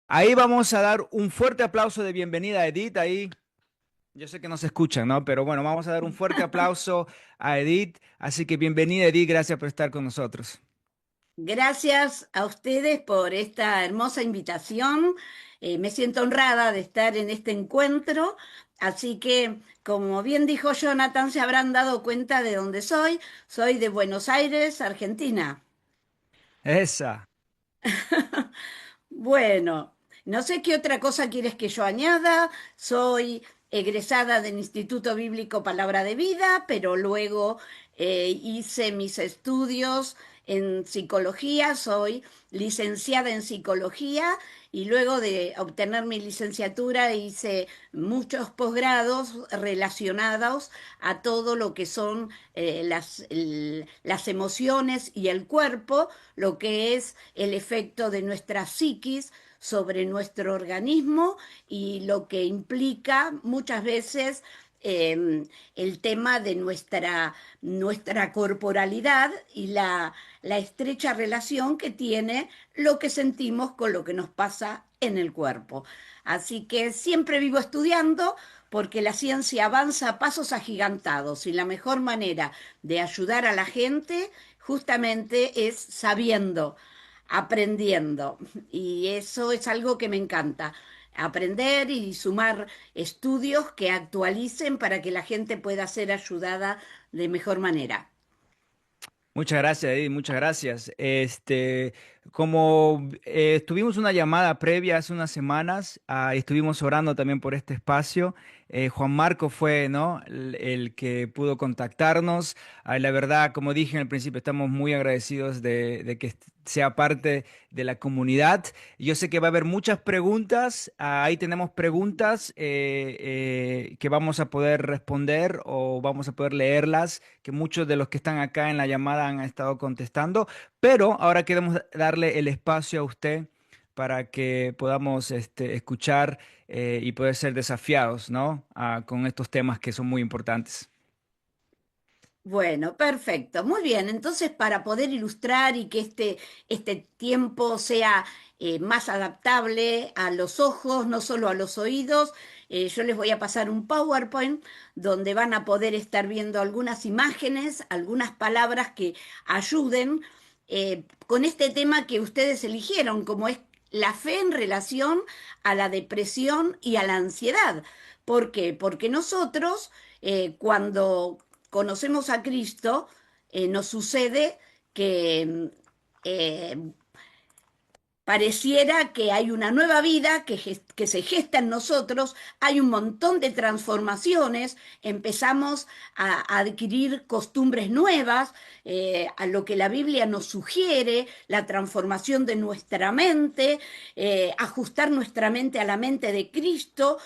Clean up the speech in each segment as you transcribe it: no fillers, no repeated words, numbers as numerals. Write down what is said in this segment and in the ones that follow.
Ahí vamos a dar un fuerte aplauso de bienvenida a Edith. Ahí, yo sé que no se escuchan, ¿no? Pero bueno, vamos a dar un fuerte aplauso a Edith. Así que bienvenida, Edith. Gracias por estar con nosotros. Gracias a ustedes por esta hermosa invitación. Me siento honrada de estar en este encuentro. Así que, como bien dijo Jonathan, se habrán dado cuenta de dónde soy. Soy de Buenos Aires, Argentina. Esa. Bueno, no sé qué otra cosa quieres que yo añada. Soy egresada del Instituto Bíblico Palabra de Vida, pero luego hice mis estudios en psicología. Soy licenciada en psicología y luego de obtener mi licenciatura hice muchos posgrados relacionados a todo lo que son las emociones y el cuerpo, lo que es el efecto de nuestra psiquis sobre nuestro organismo y lo que implica muchas veces el tema de nuestra corporalidad y la estrecha relación que tiene lo que sentimos con lo que nos pasa en el cuerpo. Así que siempre vivo estudiando porque la ciencia avanza a pasos agigantados y la mejor manera de ayudar a la gente justamente es sabiendo, aprendiendo. Y eso es algo que me encanta. Aprender y sumar estudios que actualicen para que la gente pueda ser ayudada de mejor manera. Muchas gracias, Edith, muchas gracias. Como tuvimos una llamada previa hace unas semanas, estuvimos orando también por este espacio. Juan Marco fue, ¿no? El que pudo contactarnos. La verdad, como dije en el principio, estamos muy agradecidos de que sea parte de la comunidad. Yo sé que va a haber muchas preguntas. Ahí tenemos preguntas que vamos a poder responder o vamos a poder leerlas, que muchos de los que están acá en la llamada han estado contestando, pero ahora queremos darle el espacio a usted para que podamos escuchar y poder ser desafiados, ¿no? Con estos temas que son muy importantes. Bueno, perfecto. Muy bien. Entonces, para poder ilustrar y que este tiempo sea más adaptable a los ojos, no solo a los oídos, yo les voy a pasar un PowerPoint donde van a poder estar viendo algunas imágenes, algunas palabras que ayuden con este tema que ustedes eligieron, como es la fe en relación a la depresión y a la ansiedad. ¿Por qué? Porque nosotros, cuando conocemos a Cristo, nos sucede que pareciera que hay una nueva vida que se gesta en nosotros, hay un montón de transformaciones, empezamos a adquirir costumbres nuevas, a lo que la Biblia nos sugiere, la transformación de nuestra mente, ajustar nuestra mente a la mente de Cristo,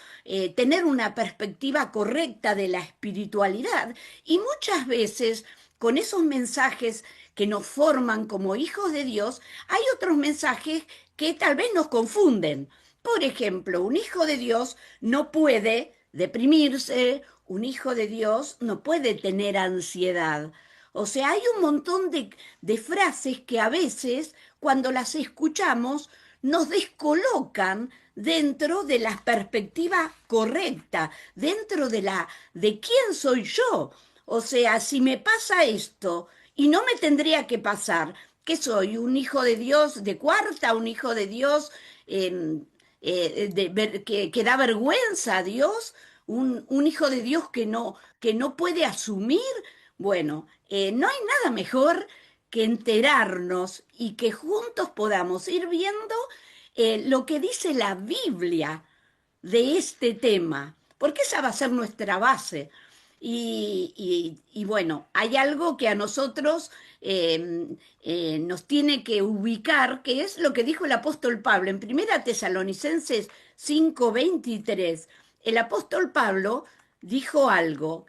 tener una perspectiva correcta de la espiritualidad. Y muchas veces con esos mensajes que nos forman como hijos de Dios, hay otros mensajes que tal vez nos confunden. Por ejemplo, un hijo de Dios no puede deprimirse, un hijo de Dios no puede tener ansiedad. O sea, hay un montón de frases que a veces, cuando las escuchamos, nos descolocan dentro de la perspectiva correcta, dentro de quién soy yo. O sea, si me pasa esto y no me tendría que pasar, ¿qué soy? ¿Un hijo de Dios de cuarta? ¿Un hijo de Dios que da vergüenza a Dios? ¿Un hijo de Dios que no puede asumir? Bueno, no hay nada mejor que enterarnos y que juntos podamos ir viendo lo que dice la Biblia de este tema, porque esa va a ser nuestra base. Y bueno, hay algo que a nosotros nos tiene que ubicar, que es lo que dijo el apóstol Pablo en Primera Tesalonicenses 5:23. El apóstol Pablo dijo algo,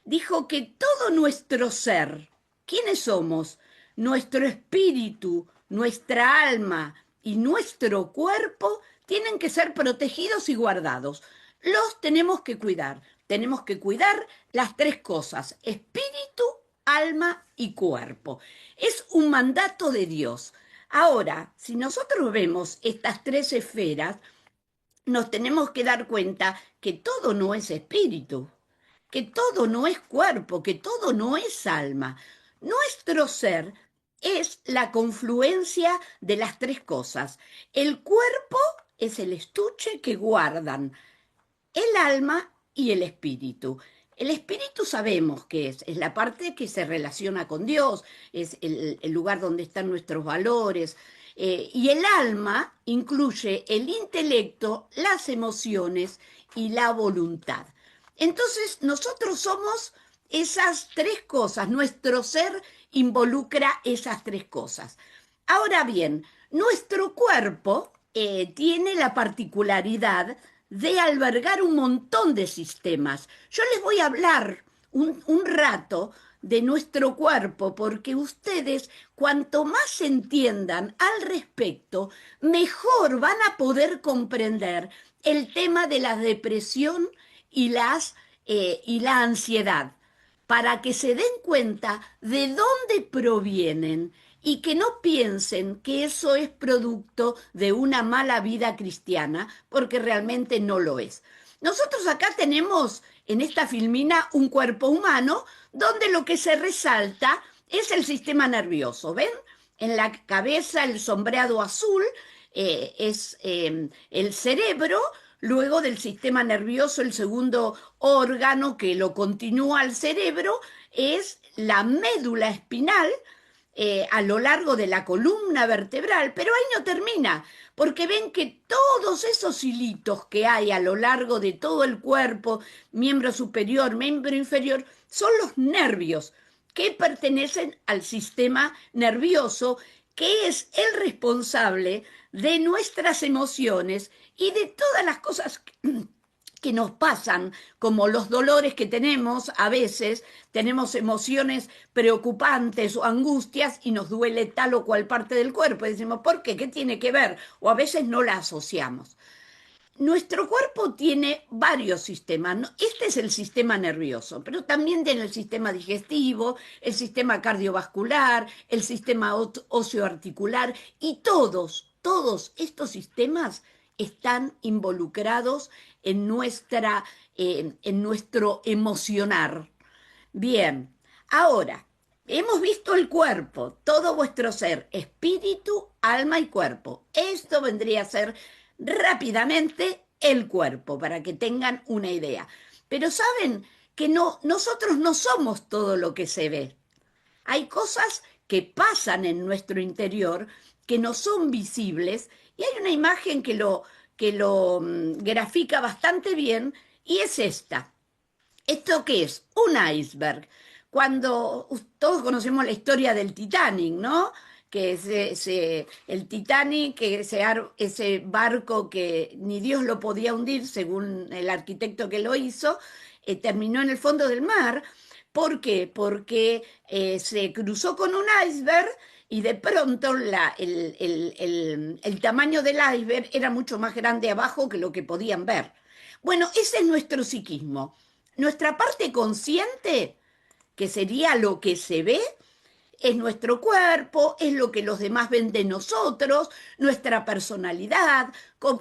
dijo que todo nuestro ser, ¿quiénes somos? Nuestro espíritu, nuestra alma y nuestro cuerpo tienen que ser protegidos y guardados. Los tenemos que cuidar. Tenemos que cuidar las tres cosas, espíritu, alma y cuerpo. Es un mandato de Dios. Ahora, si nosotros vemos estas tres esferas, nos tenemos que dar cuenta que todo no es espíritu, que todo no es cuerpo, que todo no es alma. Nuestro ser es la confluencia de las tres cosas. El cuerpo es el estuche que guardan el alma y el espíritu. El espíritu sabemos que es la parte que se relaciona con Dios, es el lugar donde están nuestros valores. Y el alma incluye el intelecto, las emociones y la voluntad. Entonces, nosotros somos esas tres cosas, nuestro ser involucra esas tres cosas. Ahora bien, nuestro cuerpo tiene la particularidad de albergar un montón de sistemas. Yo les voy a hablar un rato de nuestro cuerpo, porque ustedes, cuanto más entiendan al respecto, mejor van a poder comprender el tema de la depresión y la ansiedad, para que se den cuenta de dónde provienen y que no piensen que eso es producto de una mala vida cristiana, porque realmente no lo es. Nosotros acá tenemos en esta filmina un cuerpo humano donde lo que se resalta es el sistema nervioso. ¿Ven? En la cabeza el sombreado azul es el cerebro. Luego del sistema nervioso, el segundo órgano que lo continúa al cerebro es la médula espinal, a lo largo de la columna vertebral, pero ahí no termina, porque ven que todos esos hilitos que hay a lo largo de todo el cuerpo, miembro superior, miembro inferior, son los nervios que pertenecen al sistema nervioso, que es el responsable de nuestras emociones y de todas las cosas que nos pasan, como los dolores que tenemos. A veces tenemos emociones preocupantes o angustias y nos duele tal o cual parte del cuerpo. Y decimos, ¿por qué? ¿Qué tiene que ver? O a veces no la asociamos. Nuestro cuerpo tiene varios sistemas, ¿no? Este es el sistema nervioso, pero también tiene el sistema digestivo, el sistema cardiovascular, el sistema osteoarticular, y todos estos sistemas están involucrados en nuestro emocionar. Bien, ahora, hemos visto el cuerpo, todo vuestro ser, espíritu, alma y cuerpo. Esto vendría a ser rápidamente el cuerpo, para que tengan una idea. Pero saben que no, nosotros no somos todo lo que se ve. Hay cosas que pasan en nuestro interior que no son visibles, y hay una imagen que lo grafica bastante bien, y es esta. ¿Esto qué es? Un iceberg. Cuando todos conocemos la historia del Titanic, ¿no? Que el Titanic, ese barco que ni Dios lo podía hundir, según el arquitecto que lo hizo, terminó en el fondo del mar. ¿Por qué? Porque se cruzó con un iceberg y de pronto el tamaño del iceberg era mucho más grande abajo que lo que podían ver. Bueno, ese es nuestro psiquismo. Nuestra parte consciente, que sería lo que se ve, es nuestro cuerpo, es lo que los demás ven de nosotros, nuestra personalidad,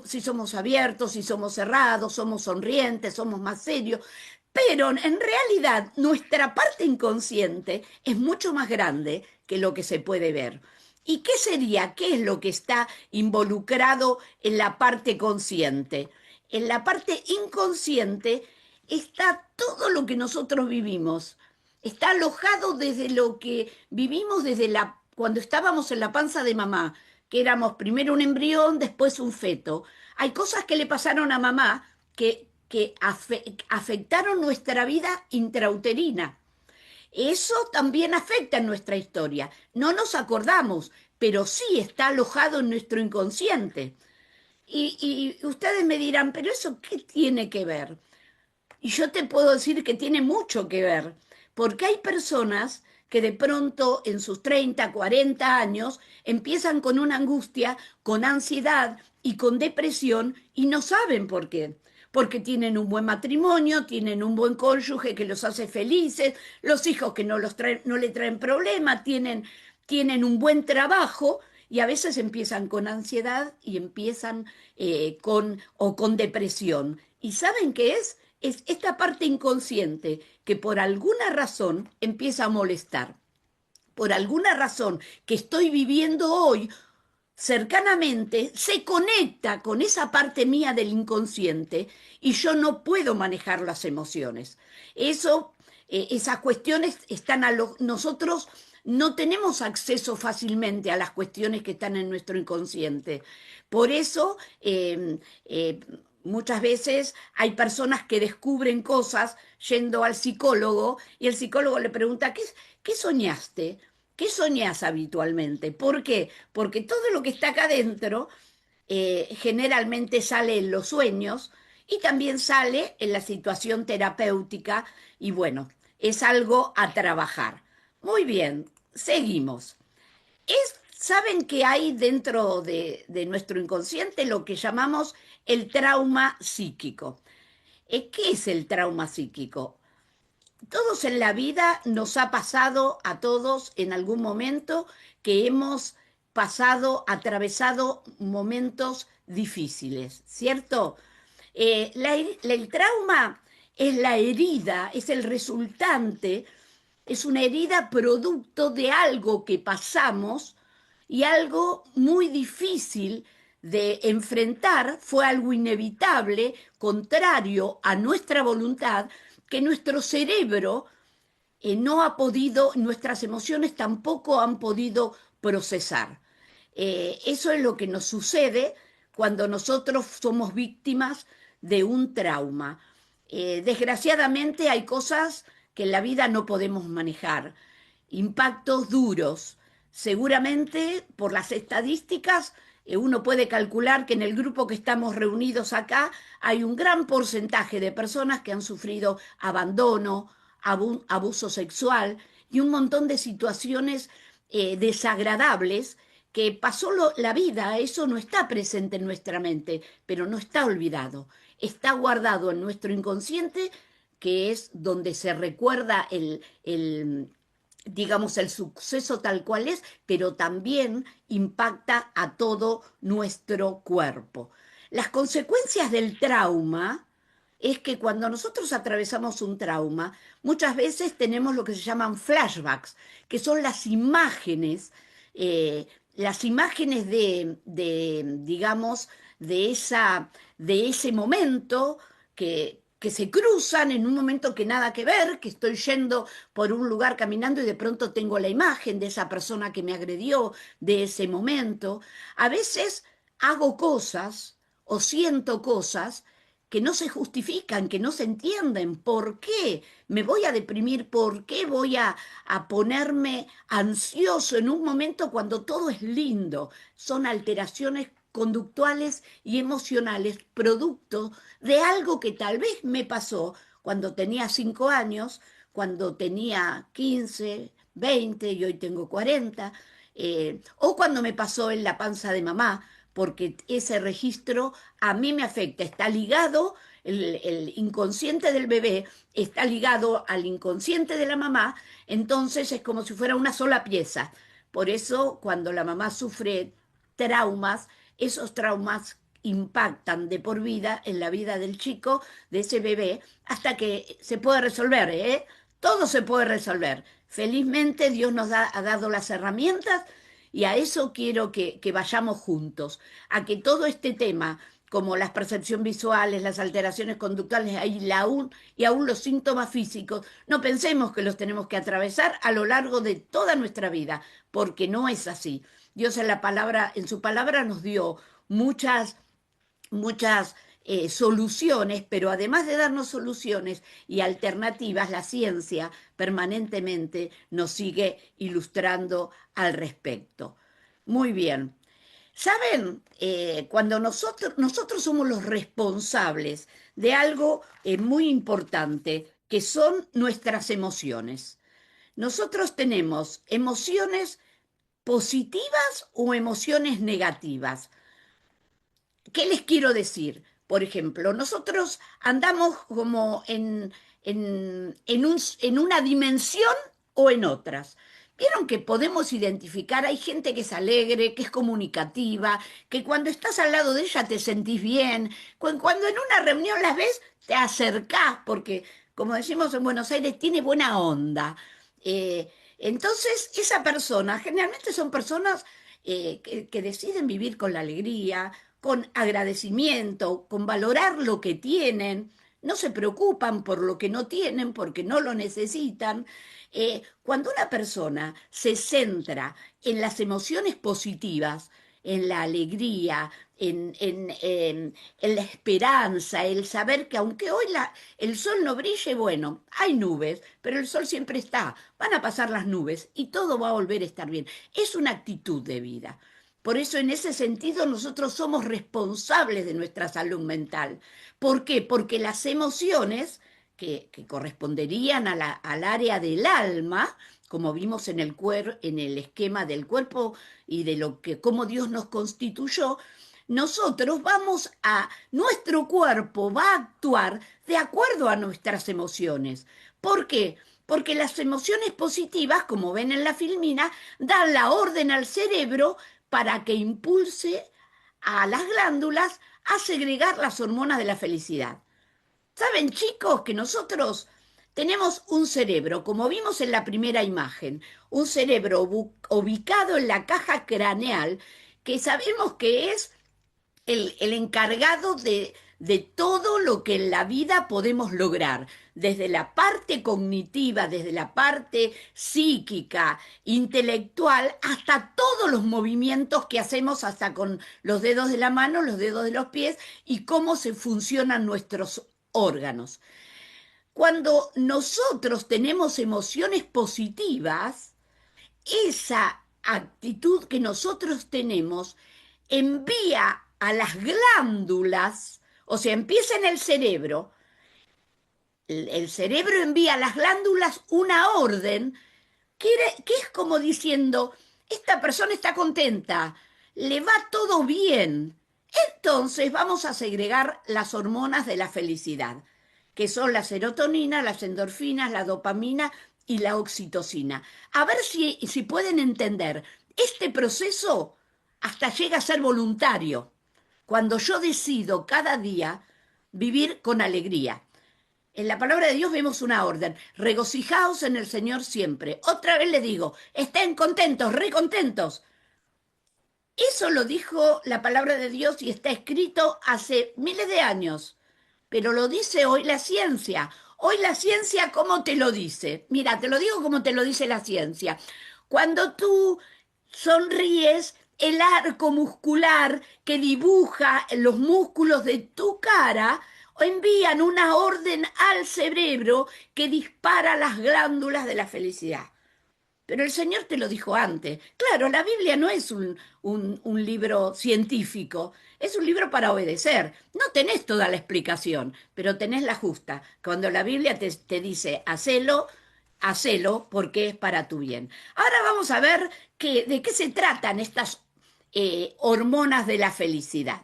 si somos abiertos, si somos cerrados, somos sonrientes, somos más serios. Pero en realidad nuestra parte inconsciente es mucho más grande que lo que se puede ver. ¿Y qué sería? ¿Qué es lo que está involucrado en la parte consciente? En la parte inconsciente está todo lo que nosotros vivimos. Está alojado desde lo que vivimos cuando estábamos en la panza de mamá, que éramos primero un embrión, después un feto. Hay cosas que le pasaron a mamá que afectaron nuestra vida intrauterina. Eso también afecta en nuestra historia. No nos acordamos, pero sí está alojado en nuestro inconsciente. Y ustedes me dirán, pero ¿eso qué tiene que ver? Y yo te puedo decir que tiene mucho que ver, porque hay personas que de pronto en sus 30, 40 años empiezan con una angustia, con ansiedad y con depresión y no saben por qué. Porque tienen un buen matrimonio, tienen un buen cónyuge que los hace felices, los hijos que no le traen problema, tienen un buen trabajo, y a veces empiezan con ansiedad y empiezan con depresión. ¿Y saben qué es? Es esta parte inconsciente que por alguna razón empieza a molestar. Por alguna razón que estoy viviendo hoy cercanamente, se conecta con esa parte mía del inconsciente y yo no puedo manejar las emociones. Eso, esas cuestiones están nosotros no tenemos acceso fácilmente a las cuestiones que están en nuestro inconsciente. Por eso, muchas veces hay personas que descubren cosas yendo al psicólogo y el psicólogo le pregunta, ¿qué soñaste? ¿Qué soñás habitualmente? ¿Por qué? Porque todo lo que está acá adentro generalmente sale en los sueños y también sale en la situación terapéutica y bueno, es algo a trabajar. Muy bien, seguimos. ¿Saben que hay dentro de nuestro inconsciente lo que llamamos el trauma psíquico? ¿Qué es el trauma psíquico? Todos en la vida nos ha pasado a todos en algún momento que hemos atravesado momentos difíciles, ¿cierto? El trauma es la herida, es el resultante, es una herida producto de algo que pasamos y algo muy difícil de enfrentar, fue algo inevitable, contrario a nuestra voluntad, que nuestro cerebro no ha podido, nuestras emociones tampoco han podido procesar. Eso es lo que nos sucede cuando nosotros somos víctimas de un trauma. Desgraciadamente hay cosas que en la vida no podemos manejar, impactos duros. Seguramente por las estadísticas uno puede calcular que en el grupo que estamos reunidos acá hay un gran porcentaje de personas que han sufrido abandono, abuso sexual y un montón de situaciones desagradables que pasó la vida, eso no está presente en nuestra mente, pero no está olvidado, está guardado en nuestro inconsciente, que es donde se recuerda digamos, el suceso tal cual es, pero también impacta a todo nuestro cuerpo. Las consecuencias del trauma es que cuando nosotros atravesamos un trauma, muchas veces tenemos lo que se llaman flashbacks, que son las imágenes digamos, de ese momento que se cruzan en un momento que nada que ver, que estoy yendo por un lugar caminando y de pronto tengo la imagen de esa persona que me agredió, de ese momento. A veces hago cosas o siento cosas que no se justifican, que no se entienden. ¿Por qué me voy a deprimir? ¿Por qué voy a ponerme ansioso en un momento cuando todo es lindo? Son alteraciones conductuales y emocionales, producto de algo que tal vez me pasó cuando tenía 5 años, cuando tenía 15, 20 y hoy tengo 40, o cuando me pasó en la panza de mamá, porque ese registro a mí me afecta, está ligado, el inconsciente del bebé está ligado al inconsciente de la mamá, entonces es como si fuera una sola pieza. Por eso cuando la mamá sufre traumas, esos traumas impactan de por vida en la vida del chico, de ese bebé, hasta que se puede resolver, ¿eh? Todo se puede resolver. Felizmente Dios ha dado las herramientas y a eso quiero que vayamos juntos, a que todo este tema, como las percepciones visuales, las alteraciones conductuales y aún los síntomas físicos, no pensemos que los tenemos que atravesar a lo largo de toda nuestra vida, porque no es así. Dios en su palabra nos dio muchas soluciones, pero además de darnos soluciones y alternativas, la ciencia permanentemente nos sigue ilustrando al respecto. Muy bien. ¿Saben? Cuando nosotros somos los responsables de algo muy importante, que son nuestras emociones. Nosotros tenemos emociones positivas o emociones negativas. ¿Qué les quiero decir? Por ejemplo, nosotros andamos como en una dimensión o en otras. Vieron que podemos identificar, hay gente que es alegre, que es comunicativa, que cuando estás al lado de ella te sentís bien, cuando en una reunión las ves, te acercás, porque como decimos en Buenos Aires, tiene buena onda. Entonces, esa persona, generalmente son personas que deciden vivir con la alegría, con agradecimiento, con valorar lo que tienen, no se preocupan por lo que no tienen porque no lo necesitan. Cuando una persona se centra en las emociones positivas, en la alegría, en la esperanza, el saber que aunque hoy el sol no brille, bueno, hay nubes, pero el sol siempre está, van a pasar las nubes y todo va a volver a estar bien. Es una actitud de vida. Por eso en ese sentido nosotros somos responsables de nuestra salud mental. ¿Por qué? Porque las emociones que corresponderían al área del alma, como vimos en el esquema del cuerpo y de lo que, cómo Dios nos constituyó, nuestro cuerpo va a actuar de acuerdo a nuestras emociones. ¿Por qué? Porque las emociones positivas, como ven en la filmina, dan la orden al cerebro para que impulse a las glándulas a segregar las hormonas de la felicidad. ¿Saben, chicos, que nosotros tenemos un cerebro, como vimos en la primera imagen, un cerebro ubicado en la caja craneal, que sabemos que es el encargado de todo lo que en la vida podemos lograr, desde la parte cognitiva, desde la parte psíquica, intelectual, hasta todos los movimientos que hacemos, hasta con los dedos de la mano, los dedos de los pies y cómo se funcionan nuestros órganos. Cuando nosotros tenemos emociones positivas, esa actitud que nosotros tenemos envía a las glándulas, o sea, empieza en el cerebro, el cerebro envía a las glándulas una orden que es como diciendo, esta persona está contenta, le va todo bien. Entonces vamos a segregar las hormonas de la felicidad, que son la serotonina, las endorfinas, la dopamina y la oxitocina. A ver si pueden entender, este proceso hasta llega a ser voluntario, cuando yo decido cada día vivir con alegría. En la palabra de Dios vemos una orden, regocijaos en el Señor siempre. Otra vez les digo, estén contentos, recontentos. Eso lo dijo la palabra de Dios y está escrito hace miles de años, pero lo dice hoy la ciencia. Hoy la ciencia, ¿cómo te lo dice? Mira, te lo digo como te lo dice la ciencia. Cuando tú sonríes, el arco muscular que dibuja los músculos de tu cara envían una orden al cerebro que dispara las glándulas de la felicidad. Pero el Señor te lo dijo antes. Claro, la Biblia no es un libro científico, es un libro para obedecer. No tenés toda la explicación, pero tenés la justa. Cuando la Biblia te dice, hacelo, hacelo porque es para tu bien. Ahora vamos a ver de qué se tratan estas hormonas de la felicidad.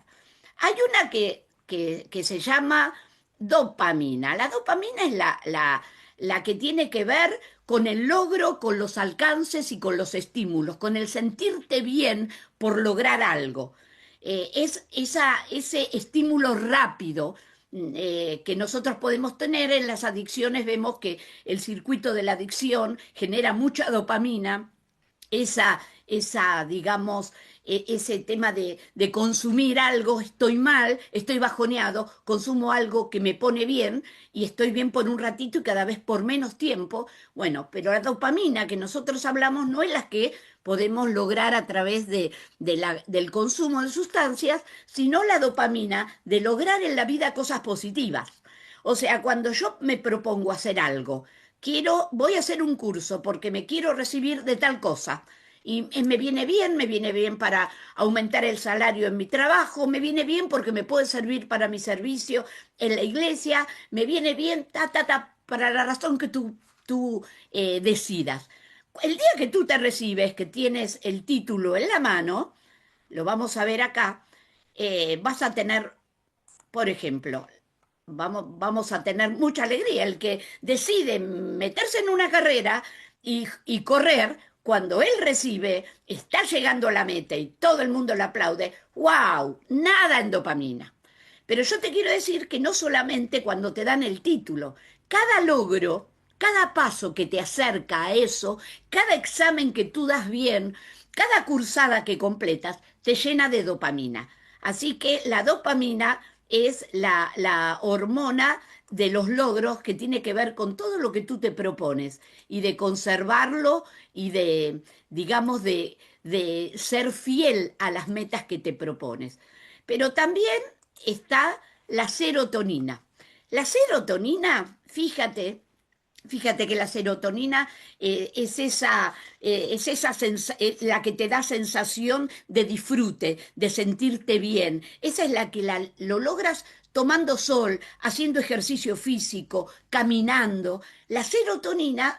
Hay una que se llama dopamina. La dopamina es la que tiene que ver con el logro, con los alcances y con los estímulos, con el sentirte bien por lograr algo. Ese estímulo rápido que nosotros podemos tener en las adicciones, vemos que el circuito de la adicción genera mucha dopamina, digamos, ese tema de consumir algo, estoy mal, estoy bajoneado, consumo algo que me pone bien y estoy bien por un ratito y cada vez por menos tiempo. Bueno, pero la dopamina que nosotros hablamos no es la que podemos lograr a través del consumo de sustancias, sino la dopamina de lograr en la vida cosas positivas. O sea, cuando yo me propongo hacer algo, voy a hacer un curso porque me quiero recibir de tal cosa. Y me viene bien para aumentar el salario en mi trabajo, me viene bien porque me puede servir para mi servicio en la iglesia, me viene bien, para la razón que tú decidas. El día que tú te recibes, que tienes el título en la mano, lo vamos a ver acá, vas a tener, por ejemplo, vamos a tener mucha alegría. El que decide meterse en una carrera y correr, cuando él recibe, está llegando a la meta y todo el mundo le aplaude, ¡wow! Nada en dopamina. Pero yo te quiero decir que no solamente cuando te dan el título, cada logro, cada paso que te acerca a eso, cada examen que tú das bien, cada cursada que completas, te llena de dopamina. Así que la dopamina es la hormona de los logros que tiene que ver con todo lo que tú te propones y de conservarlo y de, digamos, de ser fiel a las metas que te propones. Pero también está la serotonina. La serotonina, fíjate que la serotonina la que te da sensación de disfrute, de sentirte bien. Esa es la que lo logras tomando sol, haciendo ejercicio físico, caminando. La serotonina,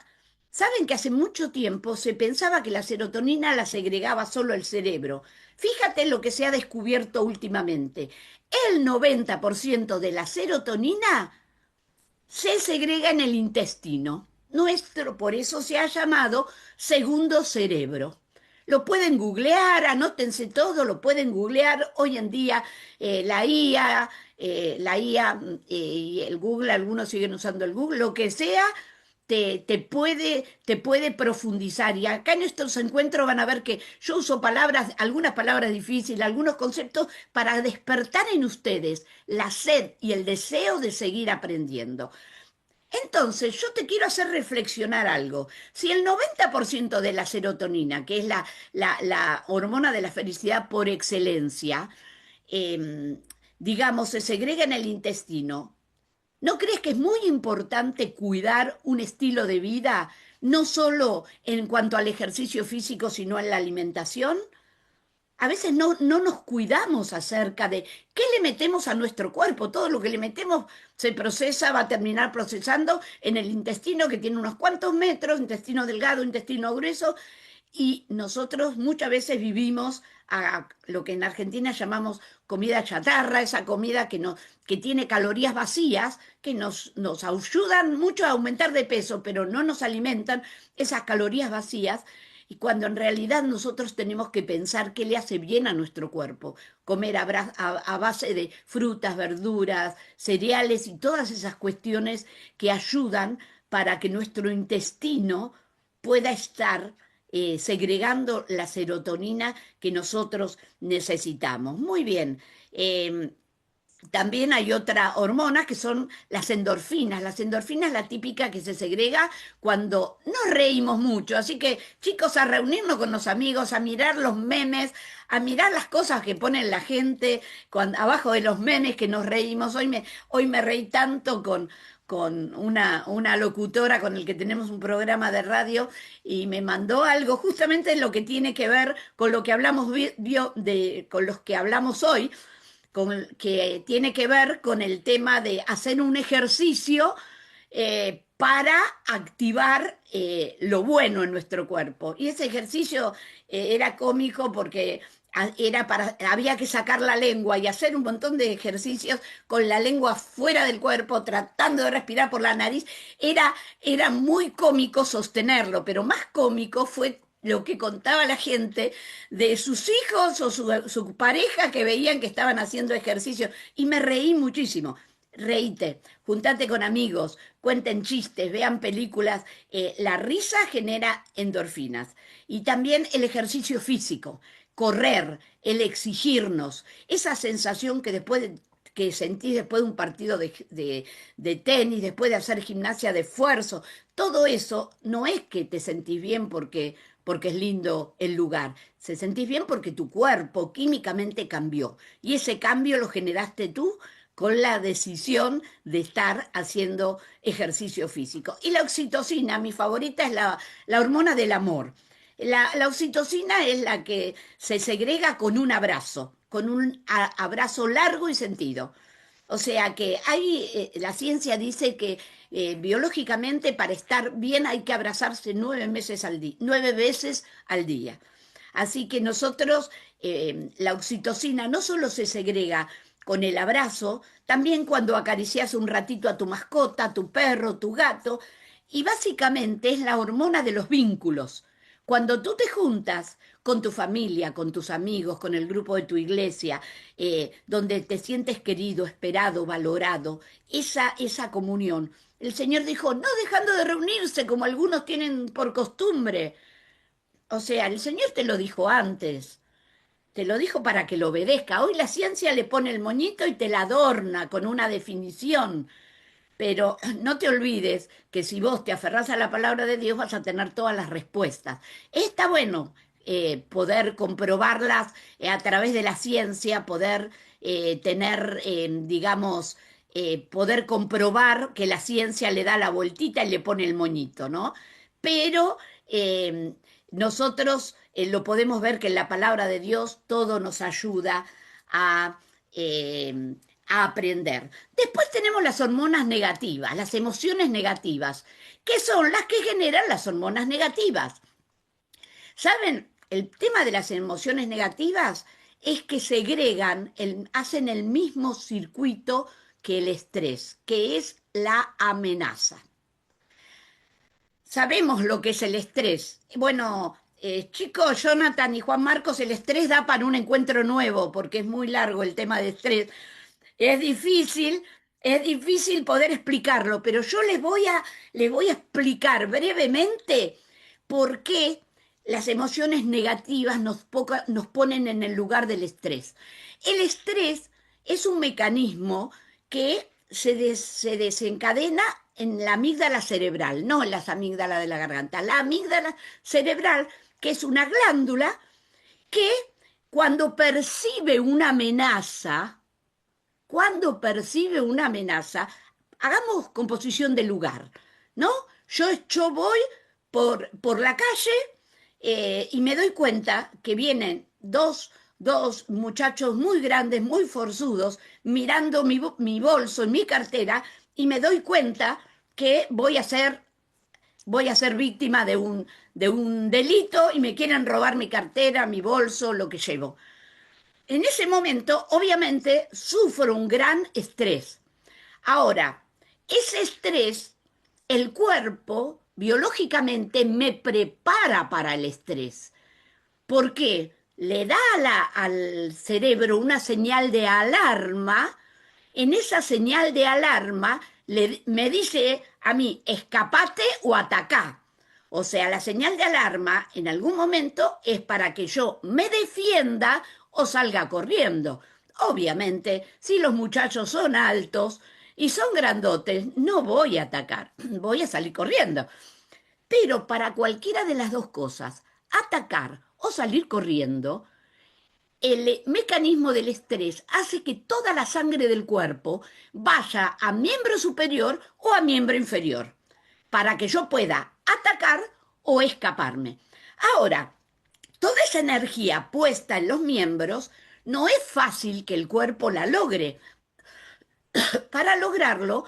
saben que hace mucho tiempo se pensaba que la serotonina la segregaba solo el cerebro. Fíjate lo que se ha descubierto últimamente. El 90% de la serotonina se segrega en el intestino. Nuestro, por eso se ha llamado segundo cerebro. Lo pueden googlear, anótense todo, lo pueden googlear. Hoy en día la IA y el Google, algunos siguen usando el Google, lo que sea, te puede profundizar. Y acá en estos encuentros van a ver que yo uso palabras, algunas palabras difíciles, algunos conceptos para despertar en ustedes la sed y el deseo de seguir aprendiendo. Entonces, yo te quiero hacer reflexionar algo. Si el 90% de la serotonina, que es la hormona de la felicidad por excelencia, eh, digamos, se segrega en el intestino, ¿no crees que es muy importante cuidar un estilo de vida, no solo en cuanto al ejercicio físico, sino en la alimentación? A veces no nos cuidamos acerca de qué le metemos a nuestro cuerpo. Todo lo que le metemos se procesa, va a terminar procesando en el intestino que tiene unos cuantos metros, intestino delgado, intestino grueso, y nosotros muchas veces vivimos a lo que en Argentina llamamos comida chatarra, esa comida que tiene calorías vacías, que nos ayudan mucho a aumentar de peso, pero no nos alimentan esas calorías vacías. Y cuando en realidad nosotros tenemos que pensar qué le hace bien a nuestro cuerpo, comer a base de frutas, verduras, cereales y todas esas cuestiones que ayudan para que nuestro intestino pueda estar segregando la serotonina que nosotros necesitamos. Muy bien. También hay otra hormona que son las endorfinas. Las endorfinas, la típica que se segrega cuando nos reímos mucho. Así que, chicos, a reunirnos con los amigos, a mirar los memes, a mirar las cosas que ponen la gente abajo de los memes que nos reímos. Hoy me reí tanto con una locutora con el que tenemos un programa de radio y me mandó algo justamente lo que tiene que ver con lo que hablamos con los que hablamos hoy, que tiene que ver con el tema de hacer un ejercicio para activar lo bueno en nuestro cuerpo. Y ese ejercicio era cómico porque había que sacar la lengua y hacer un montón de ejercicios con la lengua fuera del cuerpo, tratando de respirar por la nariz. Era muy cómico sostenerlo, pero más cómico fue lo que contaba la gente de sus hijos o su pareja que veían que estaban haciendo ejercicio. Y me reí muchísimo. Reíte, juntate con amigos, cuenten chistes, vean películas. La risa genera endorfinas. Y también el ejercicio físico, correr, el exigirnos, esa sensación que sentís después de un partido de tenis, después de hacer gimnasia de esfuerzo, todo eso no es que te sentís bien porque es lindo el lugar, se sentís bien porque tu cuerpo químicamente cambió y ese cambio lo generaste tú con la decisión de estar haciendo ejercicio físico. Y la oxitocina, mi favorita, es la hormona del amor. La oxitocina es la que se segrega con un abrazo, con un abrazo largo y sentido. O sea que la ciencia dice que biológicamente para estar bien hay que abrazarse 9 veces al día. Así que nosotros, la oxitocina no solo se segrega con el abrazo, también cuando acaricias un ratito a tu mascota, a tu perro, tu gato, y básicamente es la hormona de los vínculos. Cuando tú te juntas con tu familia, con tus amigos, con el grupo de tu iglesia, donde te sientes querido, esperado, valorado, esa comunión. El Señor dijo, no dejando de reunirse como algunos tienen por costumbre. O sea, el Señor te lo dijo antes. Te lo dijo para que lo obedezca. Hoy la ciencia le pone el moñito y te la adorna con una definición. Pero no te olvides que si vos te aferrás a la palabra de Dios vas a tener todas las respuestas. Está bueno poder comprobarlas a través de la ciencia, poder tener, digamos, poder comprobar que la ciencia le da la vueltita y le pone el moñito, ¿no? Pero eh, nosotros lo podemos ver que en la palabra de Dios todo nos ayuda a... a aprender. Después tenemos las hormonas negativas, las emociones negativas, que son las que generan las hormonas negativas. ¿Saben? El tema de las emociones negativas es que segregan, hacen el mismo circuito que el estrés, que es la amenaza. Sabemos lo que es el estrés. Bueno, chicos, Jonathan y Juan Marcos, el estrés da para un encuentro nuevo, porque es muy largo el tema de estrés. Es difícil, es difícil poder explicarlo, pero yo les voy a explicar brevemente por qué las emociones negativas nos ponen en el lugar del estrés. El estrés es un mecanismo que se desencadena en la amígdala cerebral, no en las amígdalas de la garganta. La amígdala cerebral, que es una glándula que cuando percibe una amenaza, hagamos composición de lugar, ¿no? Yo voy por la calle y me doy cuenta que vienen dos muchachos muy grandes, muy forzudos, mirando mi bolso y mi cartera, y me doy cuenta que voy a ser víctima de un delito y me quieren robar mi cartera, mi bolso, lo que llevo. En ese momento, obviamente, sufro un gran estrés. Ahora, ese estrés, el cuerpo biológicamente me prepara para el estrés. ¿Por qué? Le da al cerebro una señal de alarma. En esa señal de alarma me dice a mí, escapate o atacá. O sea, la señal de alarma en algún momento es para que yo me defienda o salga corriendo. Obviamente, si los muchachos son altos y son grandotes, no voy a atacar, voy a salir corriendo. Pero para cualquiera de las dos cosas, atacar o salir corriendo, el mecanismo del estrés hace que toda la sangre del cuerpo vaya a miembro superior o a miembro inferior, para que yo pueda atacar o escaparme. Ahora, toda esa energía puesta en los miembros, no es fácil que el cuerpo la logre. Para lograrlo,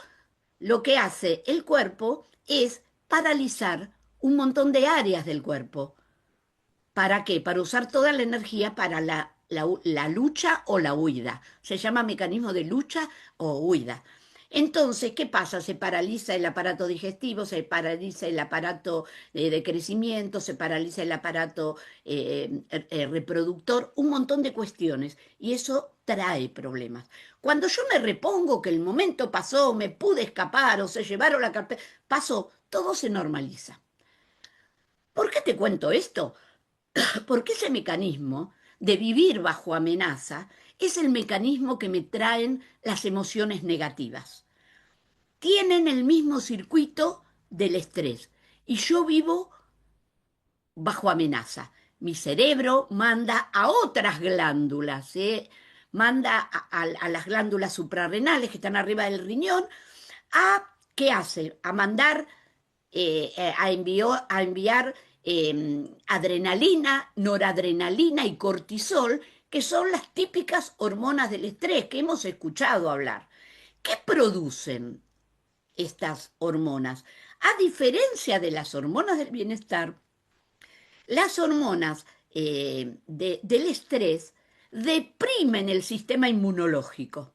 lo que hace el cuerpo es paralizar un montón de áreas del cuerpo. ¿Para qué? Para usar toda la energía para la lucha o la huida. Se llama mecanismo de lucha o huida. Entonces, ¿qué pasa? Se paraliza el aparato digestivo, se paraliza el aparato de crecimiento, se paraliza el aparato reproductor, un montón de cuestiones. Y eso trae problemas. Cuando yo me repongo que el momento pasó, me pude escapar o se llevaron la carpeta, pasó, todo se normaliza. ¿Por qué te cuento esto? Porque ese mecanismo de vivir bajo amenaza es el mecanismo que me traen las emociones negativas. Tienen el mismo circuito del estrés y yo vivo bajo amenaza. Mi cerebro manda a otras glándulas, manda a las glándulas suprarrenales que están arriba del riñón, ¿qué hace? A mandar, a enviar adrenalina, noradrenalina y cortisol, que son las típicas hormonas del estrés que hemos escuchado hablar. ¿Qué producen estas hormonas? A diferencia de las hormonas del bienestar, las hormonas del estrés deprimen el sistema inmunológico.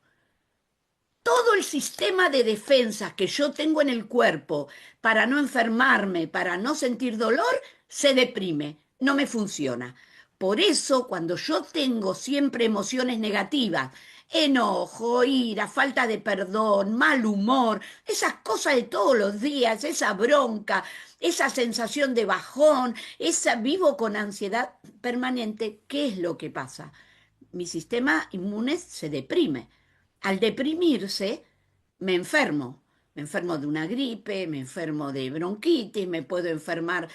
Todo todo el sistema de defensas que yo tengo en el cuerpo para no enfermarme, para no sentir dolor, se deprime, no me funciona. Por eso, cuando yo tengo siempre emociones negativas, enojo, ira, falta de perdón, mal humor, esas cosas de todos los días, esa bronca, esa sensación de bajón, esa vivo con ansiedad permanente, ¿qué es lo que pasa? Mi sistema inmune se deprime. Al deprimirse, me enfermo. Me enfermo de una gripe, me enfermo de bronquitis, me puedo enfermar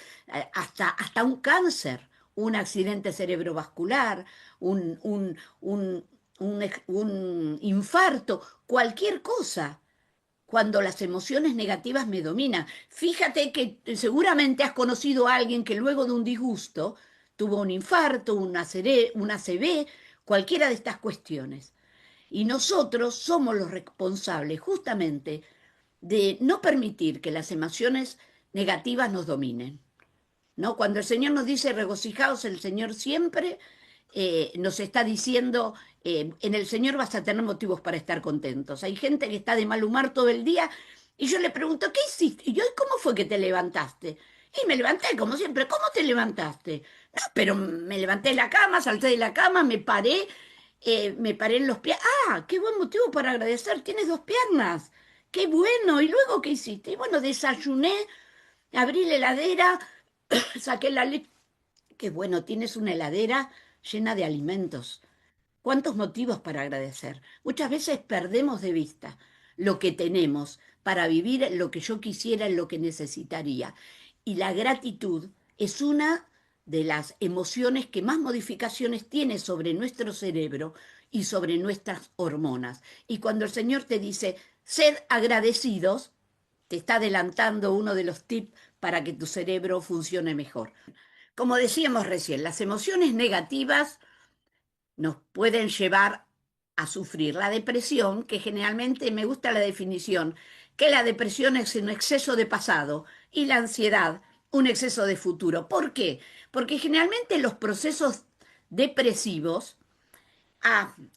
hasta un cáncer, un accidente cerebrovascular, un, un, un, un infarto, cualquier cosa cuando las emociones negativas me dominan. Fíjate que seguramente has conocido a alguien que luego de un disgusto tuvo un infarto, una ACV, cualquiera de estas cuestiones. Y nosotros somos los responsables justamente de no permitir que las emociones negativas nos dominen. ¿No? Cuando el Señor nos dice regocijaos, el Señor siempre nos está diciendo, en el Señor vas a tener motivos para estar contentos. Hay gente que está de mal humor todo el día y yo le pregunto, ¿qué hiciste? Y yo, ¿y cómo fue que te levantaste? Y me levanté, como siempre, ¿cómo te levantaste? No, pero me levanté de la cama, salté de la cama, me paré en los pies. Ah, qué buen motivo para agradecer, tienes dos piernas. Qué bueno. ¿Y luego qué hiciste? Y bueno, desayuné, abrí la heladera, saqué la leche. Qué bueno, tienes una heladera llena de alimentos. ¿Cuántos motivos para agradecer? Muchas veces perdemos de vista lo que tenemos para vivir lo que yo quisiera, lo que necesitaría. Y la gratitud es una de las emociones que más modificaciones tiene sobre nuestro cerebro y sobre nuestras hormonas. Y cuando el Señor te dice, sed agradecidos, te está adelantando uno de los tips para que tu cerebro funcione mejor. Como decíamos recién, las emociones negativas nos pueden llevar a sufrir la depresión, que generalmente me gusta la definición, que la depresión es un exceso de pasado y la ansiedad un exceso de futuro. ¿Por qué? Porque generalmente los procesos depresivos,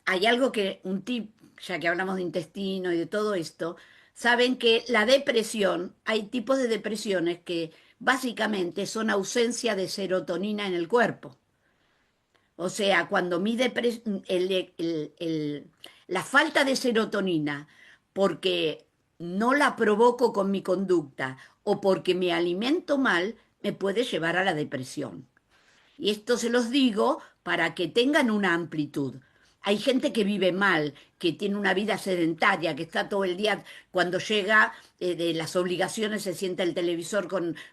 hay algo que un tip, ya que hablamos de intestino y de todo esto, saben que la depresión, hay tipos de depresiones que básicamente son ausencia de serotonina en el cuerpo. O sea, cuando la falta de serotonina, porque no la provoco con mi conducta o porque me alimento mal, me puede llevar a la depresión. Y esto se los digo para que tengan una amplitud. Hay gente que vive mal, que tiene una vida sedentaria, que está todo el día, cuando llega de las obligaciones, se sienta el televisor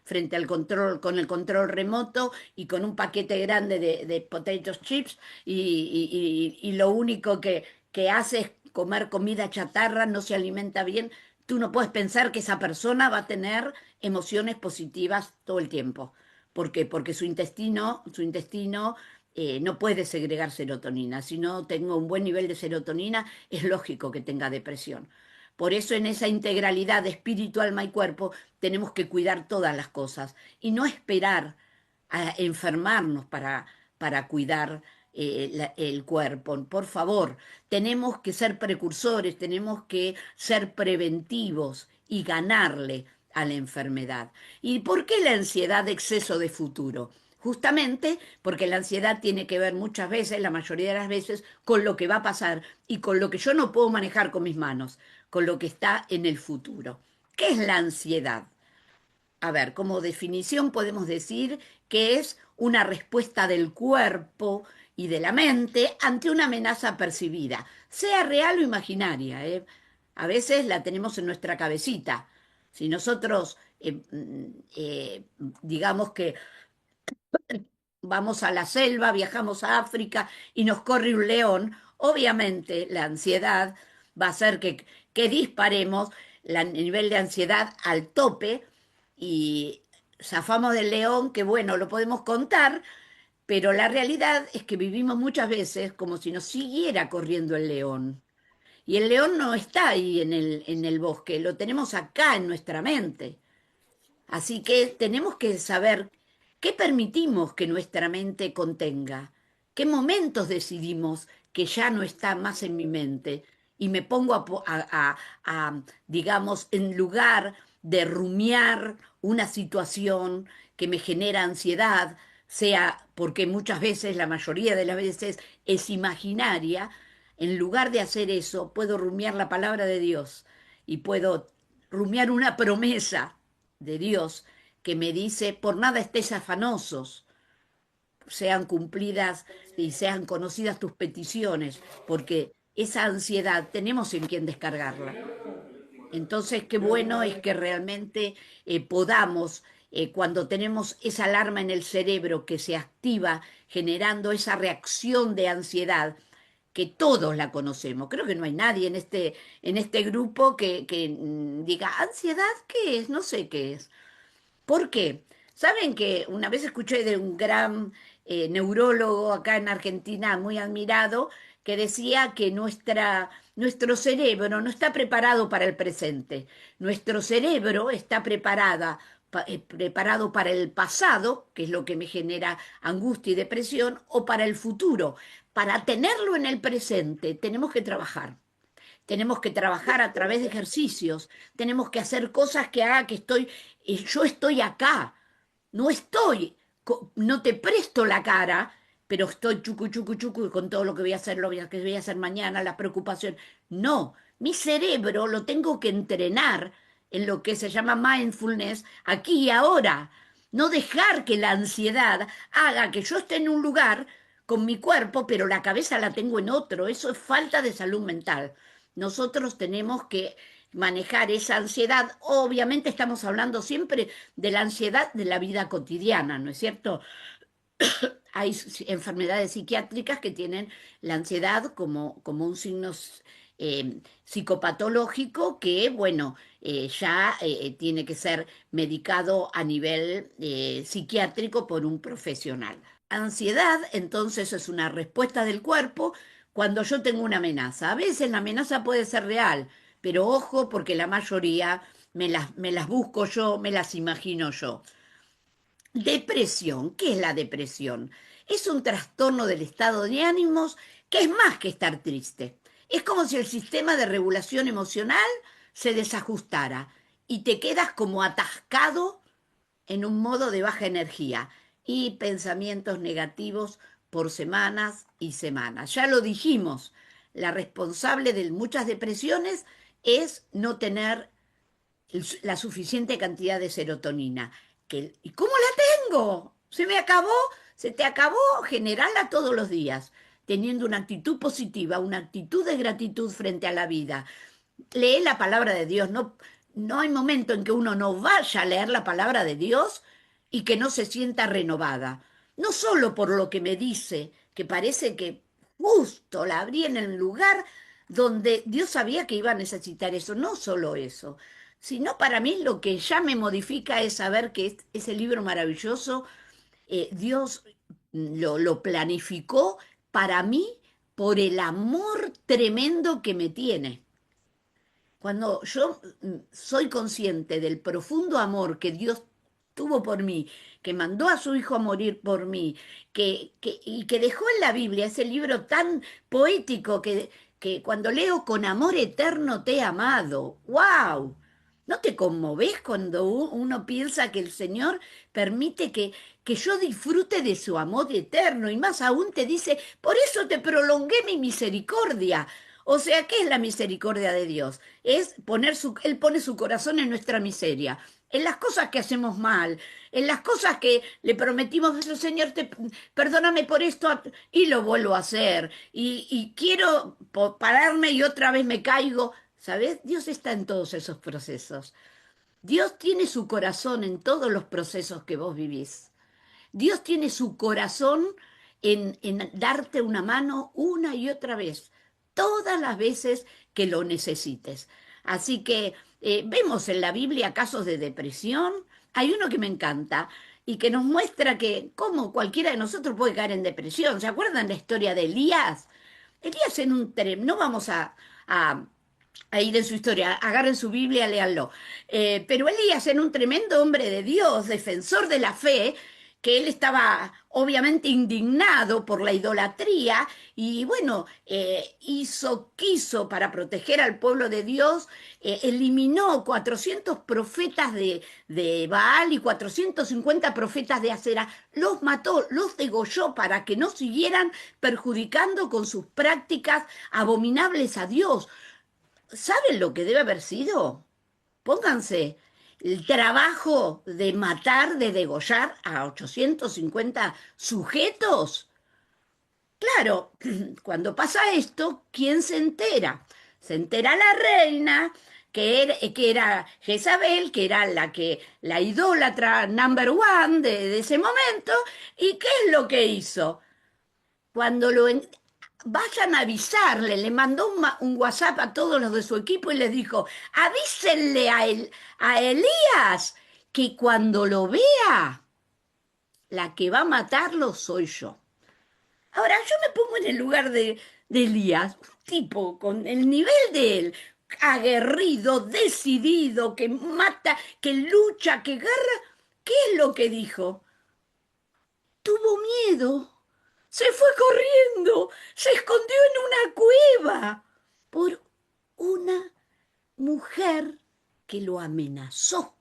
frente al control, con el control remoto y con un paquete grande de potato chips y lo único que hace es comer comida chatarra, no se alimenta bien. Tú no puedes pensar que esa persona va a tener emociones positivas todo el tiempo. ¿Por qué? Porque su intestino no puede segregar serotonina. Si no tengo un buen nivel de serotonina, es lógico que tenga depresión. Por eso en esa integralidad de espíritu, alma y cuerpo tenemos que cuidar todas las cosas y no esperar a enfermarnos para cuidar el cuerpo. Por favor, tenemos que ser precursores, tenemos que ser preventivos y ganarle a la enfermedad. ¿Y por qué la ansiedad de exceso de futuro? Justamente porque la ansiedad tiene que ver muchas veces, la mayoría de las veces, con lo que va a pasar y con lo que yo no puedo manejar con mis manos, con lo que está en el futuro. ¿Qué es la ansiedad? A ver, como definición podemos decir que es una respuesta del cuerpo y de la mente ante una amenaza percibida, sea real o imaginaria, ¿eh? A veces la tenemos en nuestra cabecita. Si nosotros, digamos que vamos a la selva, viajamos a África y nos corre un león, obviamente la ansiedad va a hacer que disparemos el nivel de ansiedad al tope y zafamos del león, que bueno, lo podemos contar, pero la realidad es que vivimos muchas veces como si nos siguiera corriendo el león. Y el león no está ahí en el bosque, lo tenemos acá en nuestra mente. Así que tenemos que saber qué permitimos que nuestra mente contenga, qué momentos decidimos que ya no está más en mi mente y me pongo digamos, en lugar de rumiar una situación que me genera ansiedad, sea porque muchas veces, la mayoría de las veces, es imaginaria, en lugar de hacer eso, puedo rumiar la palabra de Dios y puedo rumiar una promesa de Dios que me dice, por nada estés afanosos, sean cumplidas y sean conocidas tus peticiones, porque esa ansiedad tenemos en quien descargarla. Entonces, qué bueno es que realmente podamos, cuando tenemos esa alarma en el cerebro que se activa generando esa reacción de ansiedad, que todos la conocemos. Creo que no hay nadie en este grupo que diga, ¿ansiedad qué es? No sé qué es. ¿Por qué? Saben que una vez escuché de un gran neurólogo acá en Argentina, muy admirado, que decía que nuestro cerebro no está preparado para el presente. Nuestro cerebro está preparado para el pasado, que es lo que me genera angustia y depresión, o para el futuro. Para tenerlo en el presente tenemos que trabajar. Tenemos que trabajar a través de ejercicios, tenemos que hacer cosas que haga que yo estoy acá, no estoy, no te presto la cara, pero estoy chucu, chucu, chucu con todo lo que voy a hacer, lo que voy a hacer mañana, la preocupación. No, mi cerebro lo tengo que entrenar en lo que se llama mindfulness aquí y ahora. No dejar que la ansiedad haga que yo esté en un lugar con mi cuerpo, pero la cabeza la tengo en otro. Eso es falta de salud mental. Nosotros tenemos que manejar esa ansiedad. Obviamente estamos hablando siempre de la ansiedad de la vida cotidiana, ¿no es cierto? Hay enfermedades psiquiátricas que tienen la ansiedad como un signo psicopatológico que, bueno, ya tiene que ser medicado a nivel psiquiátrico por un profesional. Ansiedad, entonces, es una respuesta del cuerpo cuando yo tengo una amenaza. A veces la amenaza puede ser real, pero ojo porque la mayoría me las busco yo, me las imagino yo. Depresión, ¿qué es la depresión? Es un trastorno del estado de ánimos que es más que estar triste. Es como si el sistema de regulación emocional se desajustara y te quedas como atascado en un modo de baja energía y pensamientos negativos por semanas y semanas. Ya lo dijimos, la responsable de muchas depresiones es no tener la suficiente cantidad de serotonina. ¿Y cómo la tengo? Se me acabó, se te acabó generarla todos los días, teniendo una actitud positiva, una actitud de gratitud frente a la vida. Lee la palabra de Dios, no, no hay momento en que uno no vaya a leer la palabra de Dios y que no se sienta renovada. No solo por lo que me dice, que parece que justo la abrí en el lugar donde Dios sabía que iba a necesitar eso, no solo eso, sino para mí lo que ya me modifica es saber que ese libro maravilloso, Dios lo planificó para mí por el amor tremendo que me tiene. Cuando yo soy consciente del profundo amor que Dios tuvo por mí, que mandó a su hijo a morir por mí, y que dejó en la Biblia ese libro tan poético que cuando leo con amor eterno te he amado, ¡wow! ¿No te conmoves cuando uno piensa que el Señor permite que yo disfrute de su amor eterno? Y más aún te dice, por eso te prolongué mi misericordia. O sea, ¿qué es la misericordia de Dios? Es Él pone su corazón en nuestra miseria, en las cosas que hacemos mal, en las cosas que le prometimos, Señor, perdóname por esto y lo vuelvo a hacer. Y quiero pararme y otra vez me caigo. ¿Sabes? Dios está en todos esos procesos. Dios tiene su corazón en todos los procesos que vos vivís. Dios tiene su corazón en darte una mano una y otra vez, todas las veces que lo necesites. Así que vemos en la Biblia casos de depresión. Hay uno que me encanta y que nos muestra que como cualquiera de nosotros puede caer en depresión. ¿Se acuerdan la historia de Elías? Elías en un no vamos a ir en su historia, agarren su Biblia, léanlo. Pero Elías, en un tremendo hombre de Dios, defensor de la fe, que él estaba obviamente indignado por la idolatría y bueno, quiso para proteger al pueblo de Dios, eliminó 400 profetas de Baal y 450 profetas de Acera, los mató, los degolló para que no siguieran perjudicando con sus prácticas abominables a Dios. ¿Saben lo que debe haber sido? Pónganse el trabajo de matar, de degollar a 850 sujetos. Claro, cuando pasa esto, ¿quién se entera? Se entera la reina, que era Jezabel, que era la idólatra number one de ese momento, ¿y qué es lo que hizo? Cuando vayan a avisarle, le mandó un WhatsApp a todos los de su equipo y les dijo, avísenle a Elías que cuando lo vea, la que va a matarlo soy yo. Ahora, yo me pongo en el lugar de Elías, un tipo con el nivel de él, aguerrido, decidido, que mata, que lucha, que guerra. ¿Qué es lo que dijo? Tuvo miedo. Se fue corriendo, se escondió en una cueva por una mujer que lo amenazó.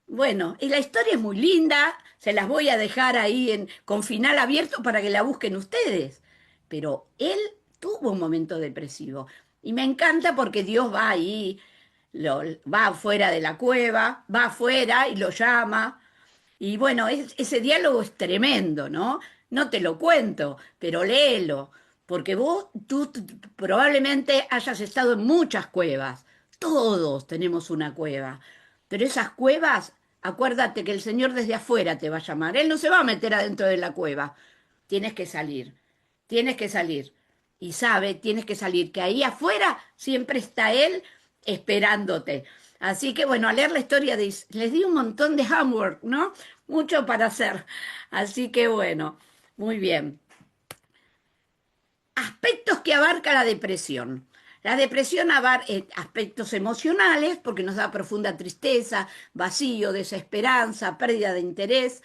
Bueno, y la historia es muy linda, se las voy a dejar ahí con final abierto para que la busquen ustedes. Pero él tuvo un momento depresivo y me encanta porque Dios va ahí, va afuera de la cueva, va afuera y lo llama. Y bueno, ese diálogo es tremendo, ¿no? No te lo cuento, pero léelo, porque tú probablemente hayas estado en muchas cuevas. Todos tenemos una cueva, pero esas cuevas, acuérdate que el Señor desde afuera te va a llamar. Él no se va a meter adentro de la cueva. Tienes que salir, tienes que salir. Y sabe, tienes que salir, que ahí afuera siempre está Él esperándote. Así que bueno, a leer la historia les di un montón de homework, ¿no? Mucho para hacer. Así que bueno, muy bien. Aspectos que abarca la depresión. La depresión abarca aspectos emocionales porque nos da profunda tristeza, vacío, desesperanza, pérdida de interés.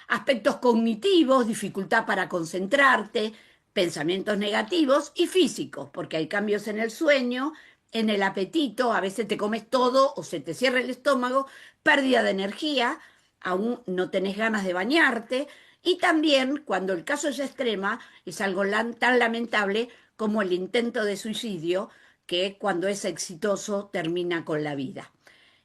Aspectos cognitivos, dificultad para concentrarte, pensamientos negativos y físicos, porque hay cambios en el sueño, en el apetito, a veces te comes todo o se te cierra el estómago, pérdida de energía, aún no tenés ganas de bañarte, y también, cuando el caso es extrema, es algo tan lamentable como el intento de suicidio, que cuando es exitoso termina con la vida.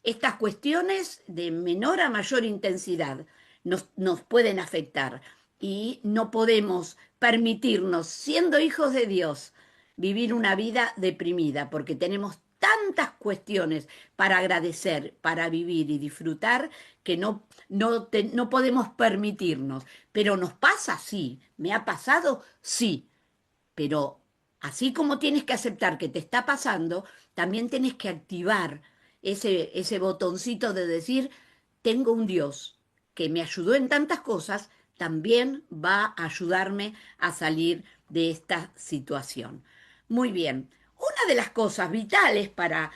Estas cuestiones de menor a mayor intensidad nos pueden afectar y no podemos permitirnos, siendo hijos de Dios, vivir una vida deprimida, porque tenemos tantas cuestiones para agradecer, para vivir y disfrutar, que no podemos permitirnos. Pero nos pasa, sí. ¿Me ha pasado? Sí. Pero así como tienes que aceptar que te está pasando, también tienes que activar ese botoncito de decir, tengo un Dios que me ayudó en tantas cosas, también va a ayudarme a salir de esta situación. Muy bien. Una de las cosas vitales para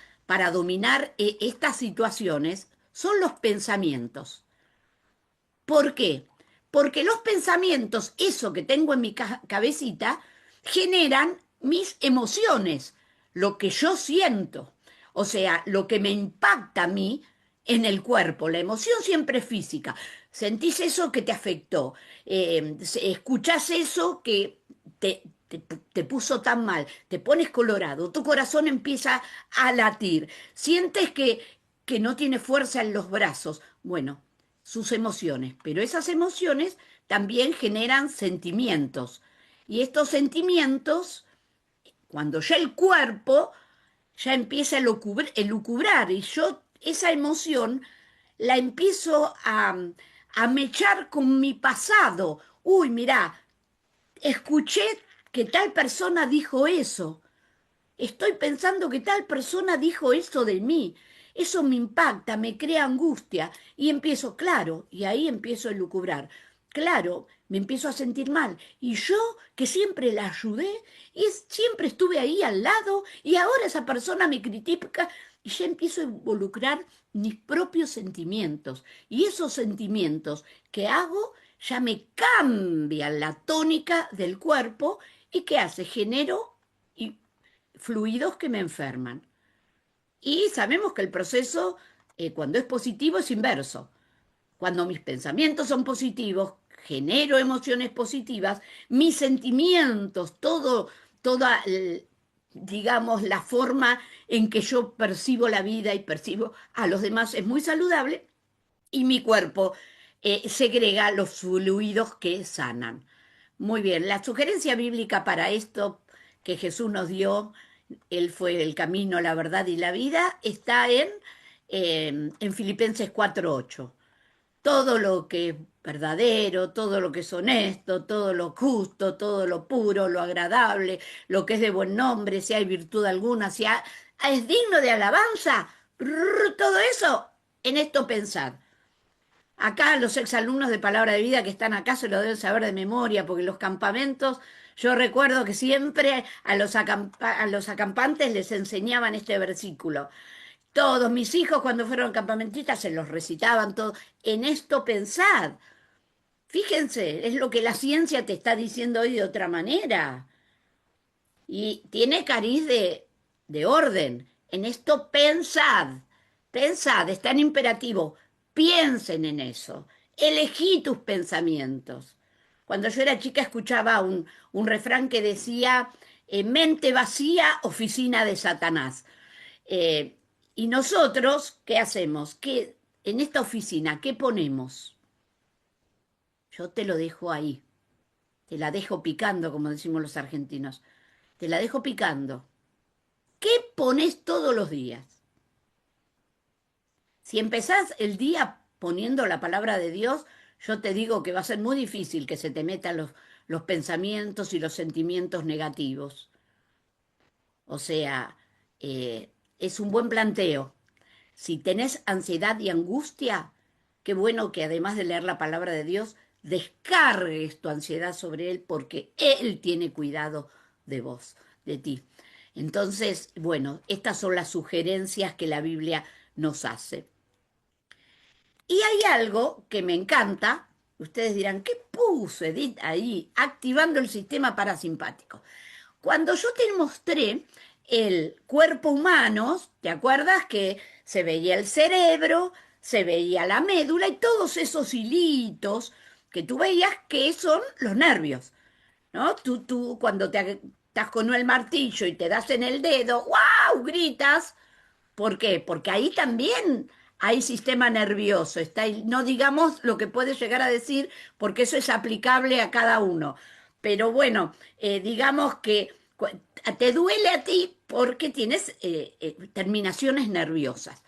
dominar estas situaciones son los pensamientos. ¿Por qué? Porque los pensamientos, eso que tengo en mi cabecita, generan mis emociones, lo que yo siento, o sea, lo que me impacta a mí en el cuerpo. La emoción siempre es física. Sentís eso que te afectó, escuchás eso que te puso tan mal, te pones colorado, tu corazón empieza a latir, sientes que no tiene fuerza en los brazos. Bueno, sus emociones, pero esas emociones también generan sentimientos. Y estos sentimientos, cuando ya el cuerpo ya empieza a lucubrar y yo esa emoción la empiezo a mechar con mi pasado. Uy, mirá, escuché que tal persona dijo eso. Estoy pensando que tal persona dijo eso de mí. Eso me impacta, me crea angustia y empiezo, claro, y ahí empiezo a lucubrar. claro, me empiezo a sentir mal. Y yo, que siempre la ayudé, y siempre estuve ahí al lado, y ahora esa persona me critica, y ya empiezo a involucrar mis propios sentimientos. Y esos sentimientos que hago ya me cambian la tónica del cuerpo, y ¿qué hace? Genero fluidos que me enferman. Y sabemos que el proceso, cuando es positivo, es inverso. Cuando mis pensamientos son positivos, genero emociones positivas, mis sentimientos, toda, digamos, la forma en que yo percibo la vida y percibo a los demás es muy saludable y mi cuerpo segrega los fluidos que sanan. Muy bien, la sugerencia bíblica para esto que Jesús nos dio, Él fue el camino, la verdad y la vida, está en Filipenses 4:8. Todo lo que es verdadero, todo lo que es honesto, todo lo justo, todo lo puro, lo agradable, lo que es de buen nombre, si hay virtud alguna, si es digno de alabanza, todo eso, en esto pensad. Acá los exalumnos de Palabra de Vida que están acá se lo deben saber de memoria, porque los campamentos, yo recuerdo que siempre a los acampantes les enseñaban este versículo. Todos mis hijos cuando fueron campamentistas se los recitaban todo. En esto pensad. Fíjense, es lo que la ciencia te está diciendo hoy de otra manera. Y tiene cariz de orden. En esto pensad. Pensad, está en imperativo. Piensen en eso. Elegí tus pensamientos. Cuando yo era chica escuchaba un refrán que decía, mente vacía, oficina de Satanás. Eh, y nosotros, ¿qué hacemos? ¿Qué, en esta oficina, qué ponemos? Yo te lo dejo ahí. Te la dejo picando, como decimos los argentinos. Te la dejo picando. ¿Qué pones todos los días? Si empezás el día poniendo la palabra de Dios, yo te digo que va a ser muy difícil que se te metan los pensamientos y los sentimientos negativos. O sea, es un buen planteo. Si tenés ansiedad y angustia, qué bueno que además de leer la palabra de Dios, descargues tu ansiedad sobre Él porque Él tiene cuidado de vos, de ti. Entonces, bueno, estas son las sugerencias que la Biblia nos hace. Y hay algo que me encanta, ustedes dirán, ¿qué puso Edith ahí? Activando el sistema parasimpático. Cuando yo te mostré el cuerpo humano, ¿te acuerdas que se veía el cerebro, se veía la médula y todos esos hilitos que tú veías que son los nervios, ¿no? Tú cuando te estás con el martillo y te das en el dedo, ¡wow! Gritas. ¿Por qué? Porque ahí también hay sistema nervioso. Está, no digamos lo que puedes llegar a decir, porque eso es aplicable a cada uno. Pero bueno, digamos que te duele a ti porque tienes terminaciones nerviosas.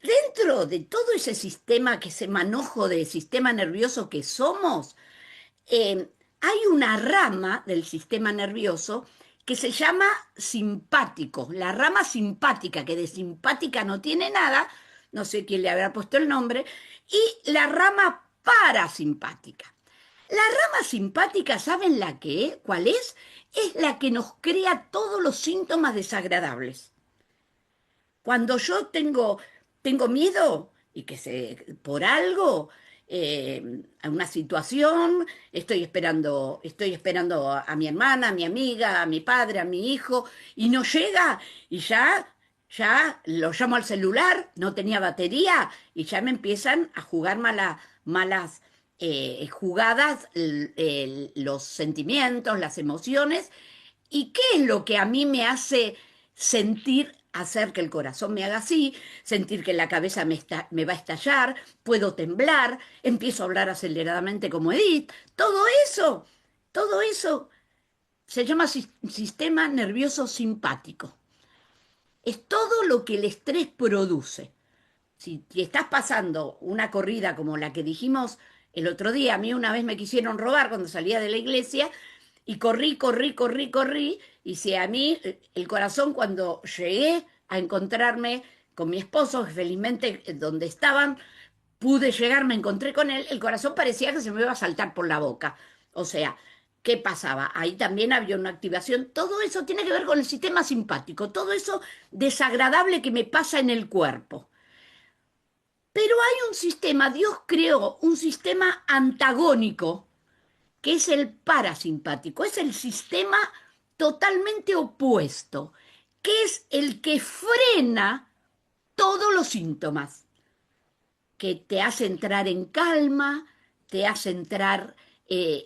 Dentro de todo ese sistema, que ese manojo de sistema nervioso que somos, hay una rama del sistema nervioso que se llama simpático, la rama simpática, que de simpática no tiene nada, no sé quién le habrá puesto el nombre, y la rama parasimpática. La rama simpática, ¿saben la que es? ¿Cuál es? Es la que nos crea todos los síntomas desagradables. Cuando yo tengo miedo y que por algo, a una situación, estoy esperando a mi hermana, a mi amiga, a mi padre, a mi hijo, y no llega, y ya lo llamo al celular, no tenía batería, y ya me empiezan a jugar malas jugadas, los sentimientos, las emociones. ¿Y qué es lo que a mí me hace sentir, hacer que el corazón me haga así, sentir que la cabeza me va a estallar, puedo temblar, empiezo a hablar aceleradamente como Edith? Todo eso se llama sistema nervioso simpático. Es todo lo que el estrés produce. Si estás pasando una corrida como la que dijimos el otro día, a mí una vez me quisieron robar cuando salía de la iglesia y corrí, y si a mí el corazón cuando llegué a encontrarme con mi esposo, que felizmente donde estaban, pude llegar, me encontré con él, el corazón parecía que se me iba a saltar por la boca. O sea, ¿qué pasaba? Ahí también había una activación. Todo eso tiene que ver con el sistema simpático, todo eso desagradable que me pasa en el cuerpo. Pero hay un sistema, Dios creó un sistema antagónico, que es el parasimpático, es el sistema totalmente opuesto, que es el que frena todos los síntomas, que te hace entrar en calma, te hace entrar,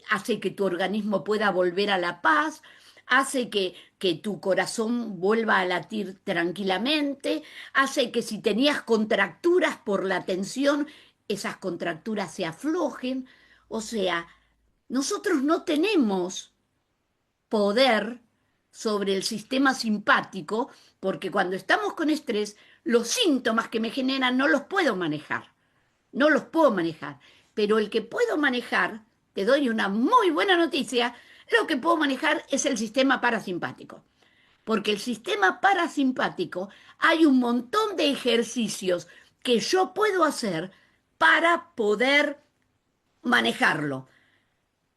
hace que tu organismo pueda volver a la paz, hace que tu corazón vuelva a latir tranquilamente, hace que si tenías contracturas por la tensión, esas contracturas se aflojen. O sea, nosotros no tenemos poder sobre el sistema simpático porque cuando estamos con estrés, los síntomas que me generan no los puedo manejar, no los puedo manejar. Pero el que puedo manejar, te doy una muy buena noticia, lo que puedo manejar es el sistema parasimpático. Porque el sistema parasimpático hay un montón de ejercicios que yo puedo hacer para poder manejarlo.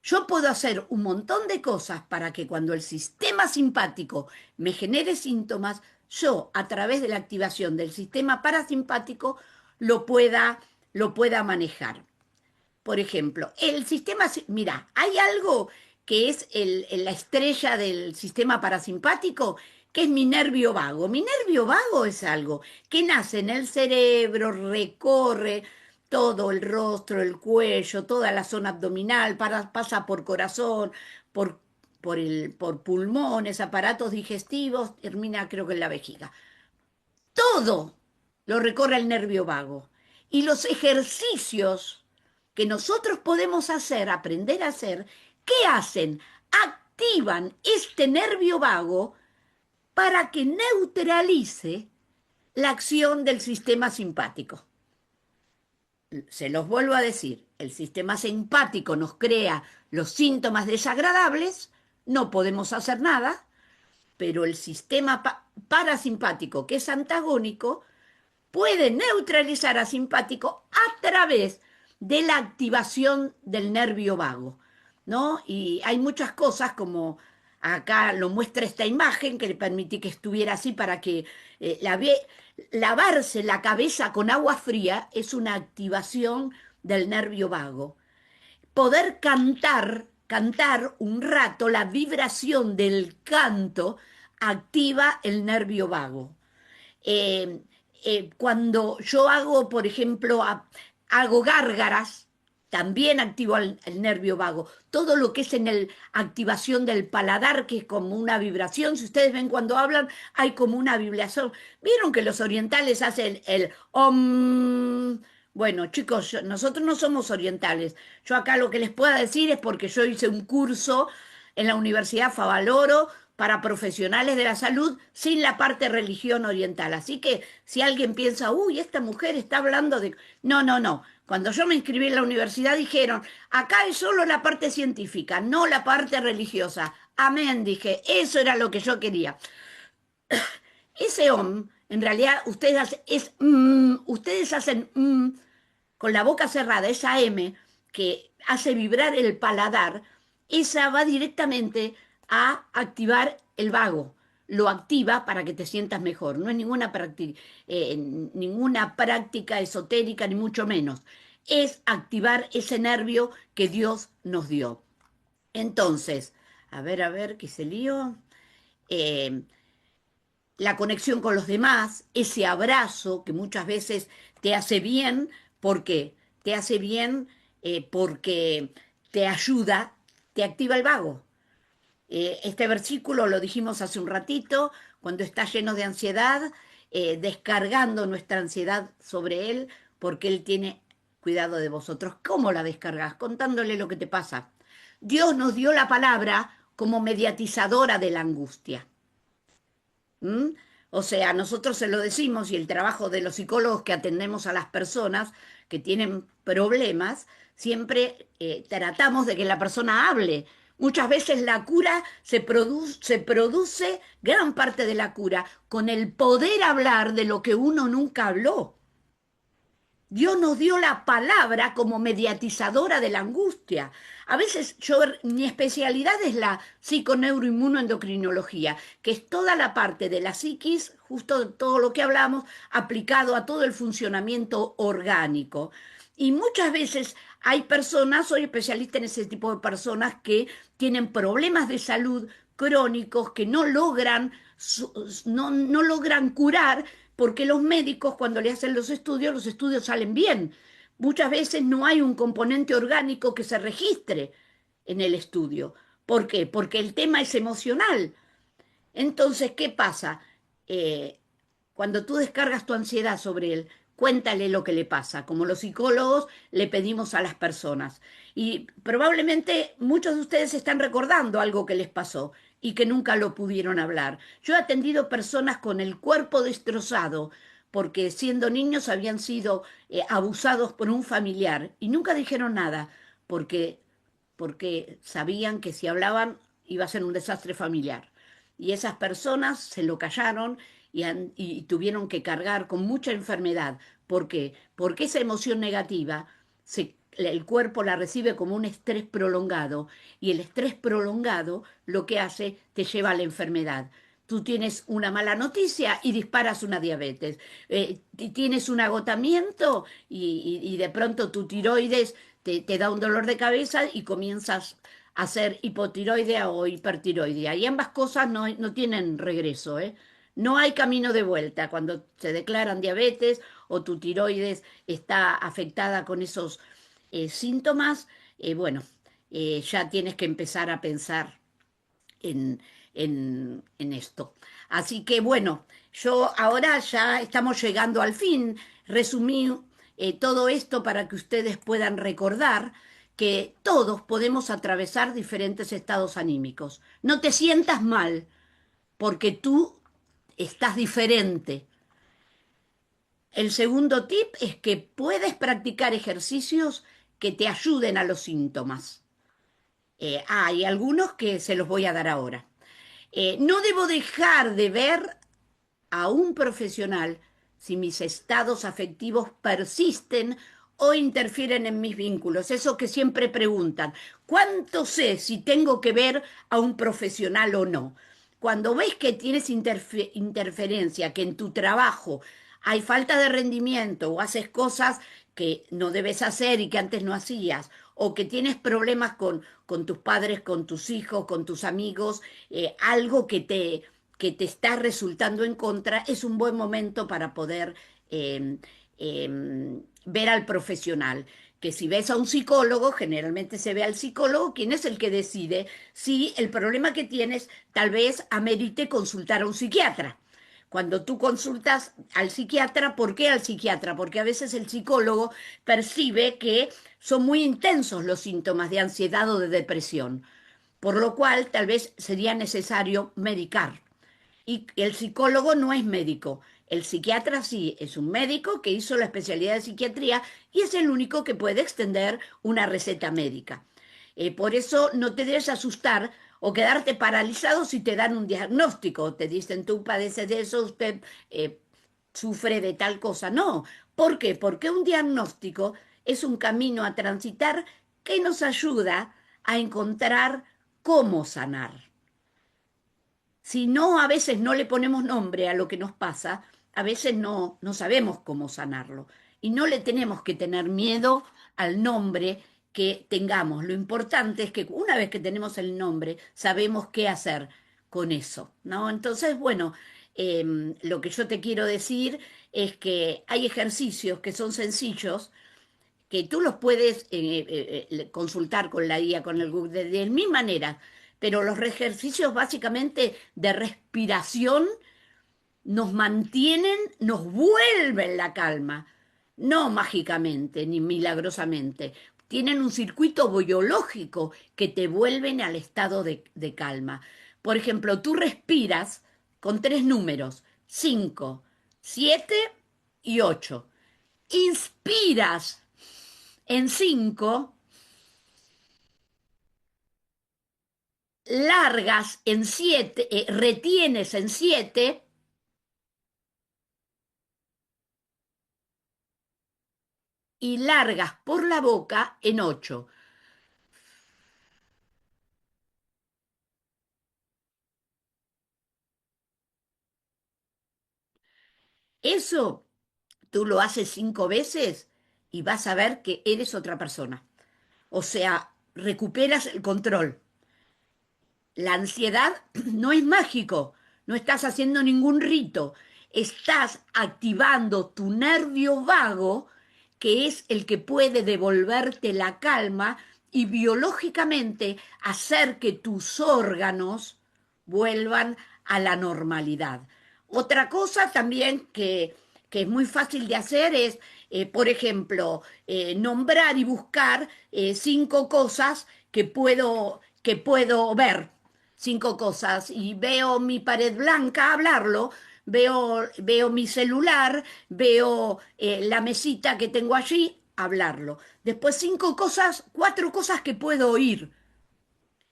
Yo puedo hacer un montón de cosas para que cuando el sistema simpático me genere síntomas, yo a través de la activación del sistema parasimpático lo pueda manejar. Por ejemplo, el sistema, mira, hay algo que es la estrella del sistema parasimpático, que es mi nervio vago. Mi nervio vago es algo que nace en el cerebro, recorre todo el rostro, el cuello, toda la zona abdominal, pasa por corazón, por, por pulmones, aparatos digestivos, termina creo que en la vejiga. Todo lo recorre el nervio vago. Y los ejercicios que nosotros podemos hacer, aprender a hacer, ¿qué hacen? Activan este nervio vago para que neutralice la acción del sistema simpático. Se los vuelvo a decir, el sistema simpático nos crea los síntomas desagradables, no podemos hacer nada, pero el sistema parasimpático, que es antagónico, puede neutralizar a simpático a través de la activación del nervio vago, ¿no? Y hay muchas cosas como acá lo muestra esta imagen que le permití que estuviera así para que lavarse la cabeza con agua fría es una activación del nervio vago. Poder cantar un rato, la vibración del canto activa el nervio vago. Eh, Cuando yo hago, por ejemplo, hago gárgaras, también activo el nervio vago. Todo lo que es en la activación del paladar, que es como una vibración. Si ustedes ven cuando hablan, hay como una vibración. ¿Vieron que los orientales hacen el om? Bueno, chicos, nosotros no somos orientales. Yo acá lo que les pueda decir es porque yo hice un curso en la Universidad Favaloro para profesionales de la salud sin la parte religión oriental. Así que si alguien piensa, uy, esta mujer está hablando de... No, no, no. Cuando yo me inscribí en la universidad dijeron, acá es solo la parte científica, no la parte religiosa. Amén, dije, eso era lo que yo quería. Ese om, en realidad, ustedes hacen con la boca cerrada, esa M que hace vibrar el paladar, esa va directamente a activar el vago. Lo activa para que te sientas mejor. No es ninguna práctica esotérica, ni mucho menos. Es activar ese nervio que Dios nos dio. Entonces, a ver, ¿qué se lío? Eh, la conexión con los demás, ese abrazo que muchas veces te hace bien, ¿por qué? Te hace bien porque te ayuda, te activa el vago. Este versículo lo dijimos hace un ratito, cuando está lleno de ansiedad, descargando nuestra ansiedad sobre Él, porque Él tiene cuidado de vosotros. ¿Cómo la descargas? Contándole lo que te pasa. Dios nos dio la palabra como mediatizadora de la angustia. ¿Mm? O sea, nosotros se lo decimos y el trabajo de los psicólogos que atendemos a las personas que tienen problemas, siempre tratamos de que la persona hable. Muchas veces la cura se produce, gran parte de la cura, con el poder hablar de lo que uno nunca habló. Dios nos dio la palabra como mediatizadora de la angustia. A veces mi especialidad es la psiconeuroinmunoendocrinología, que es toda la parte de la psiquis, justo todo lo que hablamos, aplicado a todo el funcionamiento orgánico. Y muchas veces hay personas, soy especialista en ese tipo de personas que tienen problemas de salud crónicos que no logran, no logran curar porque los médicos cuando le hacen los estudios salen bien. Muchas veces no hay un componente orgánico que se registre en el estudio. ¿Por qué? Porque el tema es emocional. Entonces, ¿qué pasa? Eh, Cuando tú descargas tu ansiedad sobre él, cuéntale lo que le pasa. Como los psicólogos le pedimos a las personas. Y probablemente muchos de ustedes están recordando algo que les pasó y que nunca lo pudieron hablar. Yo he atendido personas con el cuerpo destrozado porque siendo niños habían sido abusados por un familiar y nunca dijeron nada porque, porque sabían que si hablaban iba a ser un desastre familiar. Y esas personas se lo callaron y tuvieron que cargar con mucha enfermedad. ¿Por qué? Porque esa emoción negativa el cuerpo la recibe como un estrés prolongado y el estrés prolongado lo que hace te lleva a la enfermedad. Tú tienes una mala noticia y disparas una diabetes. Tienes un agotamiento y de pronto tu tiroides te da un dolor de cabeza y comienzas a ser hipotiroidea o hipertiroidea. Y ambas cosas no tienen regreso, ¿eh? No hay camino de vuelta cuando se declaran diabetes o tu tiroides está afectada con esos síntomas. Bueno, ya tienes que empezar a pensar en, en esto. Así que bueno, yo ahora ya estamos llegando al fin. Resumí todo esto para que ustedes puedan recordar que todos podemos atravesar diferentes estados anímicos. No te sientas mal porque tú estás diferente. El segundo tip es que puedes practicar ejercicios que te ayuden a los síntomas. Hay algunos que se los voy a dar ahora. No debo dejar de ver a un profesional si mis estados afectivos persisten o interfieren en mis vínculos. Eso que siempre preguntan, ¿cuánto sé si tengo que ver a un profesional o no? Cuando ves que tienes interferencia, que en tu trabajo hay falta de rendimiento o haces cosas que no debes hacer y que antes no hacías, o que tienes problemas con tus padres, con tus hijos, con tus amigos, algo que te está resultando en contra, es un buen momento para poder eh, ver al profesional. Que si ves a un psicólogo, generalmente se ve al psicólogo, quien es el que decide si el problema que tienes tal vez amerite consultar a un psiquiatra. Cuando tú consultas al psiquiatra, ¿por qué al psiquiatra? Porque a veces el psicólogo percibe que son muy intensos los síntomas de ansiedad o de depresión, por lo cual tal vez sería necesario medicar. Y el psicólogo no es médico. El psiquiatra sí, es un médico que hizo la especialidad de psiquiatría y es el único que puede extender una receta médica. Por eso no te debes asustar o quedarte paralizado si te dan un diagnóstico. Te dicen, tú padeces de eso, usted sufre de tal cosa. No. ¿Por qué? Porque un diagnóstico es un camino a transitar que nos ayuda a encontrar cómo sanar. Si no, a veces no le ponemos nombre a lo que nos pasa, a veces no sabemos cómo sanarlo. Y no le tenemos que tener miedo al nombre que tengamos. Lo importante es que una vez que tenemos el nombre, sabemos qué hacer con eso, ¿no? Entonces, bueno, lo que yo te quiero decir es que hay ejercicios que son sencillos, que tú los puedes consultar con la guía, con el Google, de mil maneras, pero los ejercicios básicamente de respiración nos mantienen, nos vuelven la calma, no mágicamente ni milagrosamente. Tienen un circuito biológico que te vuelven al estado de calma. Por ejemplo, tú respiras con tres números, 5, 7 y 8. Inspiras en 5, largas en 7, retienes en 7 y largas por la boca en 8. Eso tú lo haces 5 veces y vas a ver que eres otra persona. O sea, recuperas el control. La ansiedad no es mágico, no estás haciendo ningún rito, estás activando tu nervio vago, que es el que puede devolverte la calma y biológicamente hacer que tus órganos vuelvan a la normalidad. Otra cosa también que es muy fácil de hacer es, por ejemplo, nombrar y buscar 5 cosas que puedo ver, 5 cosas, y veo mi pared blanca, hablarlo, veo mi celular, veo la mesita que tengo allí, hablarlo. Después 5 cosas, 4 cosas que puedo oír.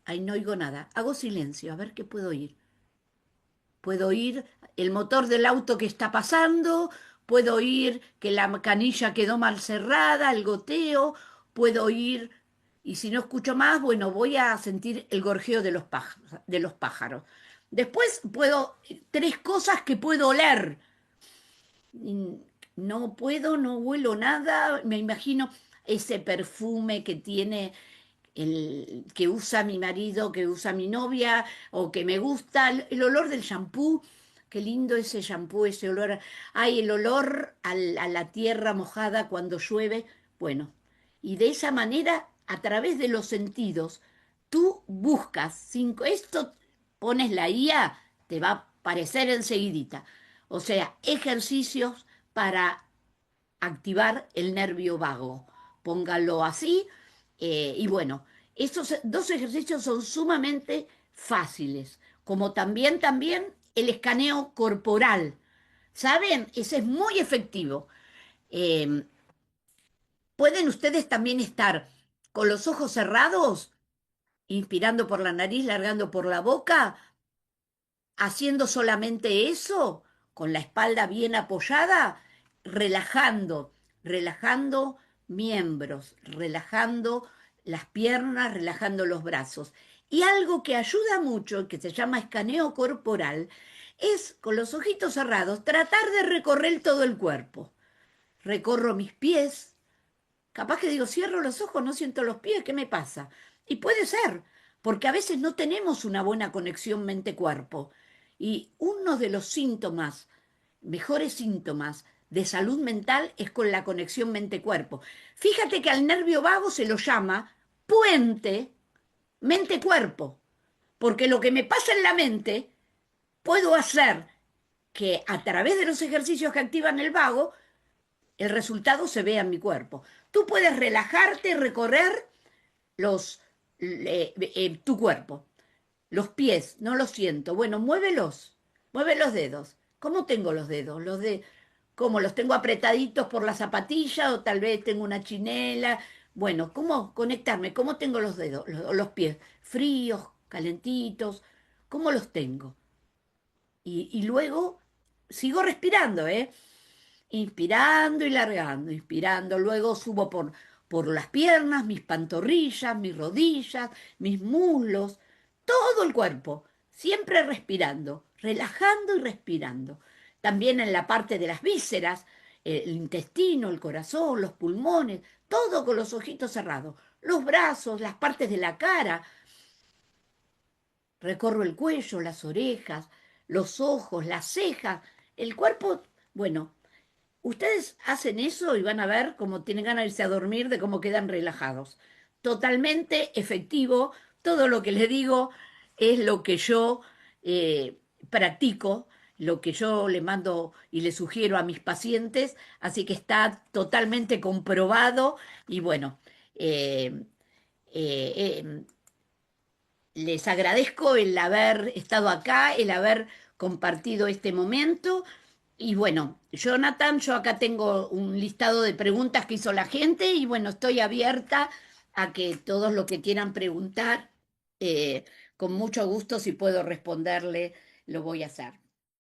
Ay, no oigo nada. Hago silencio, a ver qué puedo oír. Puedo oír el motor del auto que está pasando, puedo oír que la canilla quedó mal cerrada, el goteo, puedo oír, y si no escucho más, bueno, voy a sentir el gorjeo de los pájaros. Después 3 cosas que puedo oler. No puedo, no huelo nada, me imagino ese perfume que tiene que usa mi marido, que usa mi novia, o que me gusta, el olor del shampoo. Qué lindo ese shampoo, ese olor. Ay, el olor a la tierra mojada cuando llueve. Bueno, y de esa manera, a través de los sentidos, tú buscas 5. Esto pones la IA, te va a aparecer enseguidita. O sea, ejercicios para activar el nervio vago. Póngalo así. Y bueno, estos 2 ejercicios son sumamente fáciles, como también el escaneo corporal. ¿Saben? Ese es muy efectivo. Eh, Pueden ustedes también estar con los ojos cerrados, inspirando por la nariz, largando por la boca, haciendo solamente eso, con la espalda bien apoyada, relajando, relajando miembros, relajando las piernas, relajando los brazos. Y algo que ayuda mucho, que se llama escaneo corporal, es con los ojitos cerrados tratar de recorrer todo el cuerpo. Recorro mis pies, capaz que digo, cierro los ojos, no siento los pies, ¿qué me pasa? Y puede ser, porque a veces no tenemos una buena conexión mente-cuerpo. Y uno de los síntomas, mejores síntomas de salud mental es con la conexión mente-cuerpo. Fíjate que al nervio vago se lo llama puente mente-cuerpo, porque lo que me pasa en la mente puedo hacer que a través de los ejercicios que activan el vago, el resultado se vea en mi cuerpo. Tú puedes relajarte, recorrer tu cuerpo. Los pies, no los siento. Bueno, muévelos, mueve los dedos. ¿Cómo tengo los dedos? ¿Cómo los tengo apretaditos por la zapatilla o tal vez tengo una chinela? Bueno, ¿cómo conectarme? ¿Cómo tengo los dedos, los pies? ¿Fríos, calentitos? ¿Cómo los tengo? Y luego sigo respirando, ¿eh? Inspirando y largando, inspirando. Luego subo por las piernas, mis pantorrillas, mis rodillas, mis muslos, todo el cuerpo, siempre respirando, relajando y respirando. También en la parte de las vísceras, el intestino, el corazón, los pulmones, todo con los ojitos cerrados. Los brazos, las partes de la cara. Recorro el cuello, las orejas, los ojos, las cejas, el cuerpo. Bueno, ustedes hacen eso y van a ver cómo tienen ganas de irse a dormir, de cómo quedan relajados. Totalmente efectivo. Todo lo que les digo es lo que yo practico, lo que yo le mando y le sugiero a mis pacientes, así que está totalmente comprobado y bueno, eh, eh, eh, les agradezco el haber estado acá, el haber compartido este momento. Y bueno, Jonathan, yo acá tengo un listado de preguntas que hizo la gente y bueno, estoy abierta a que todos los que quieran preguntar, con mucho gusto, si puedo responderle, lo voy a hacer.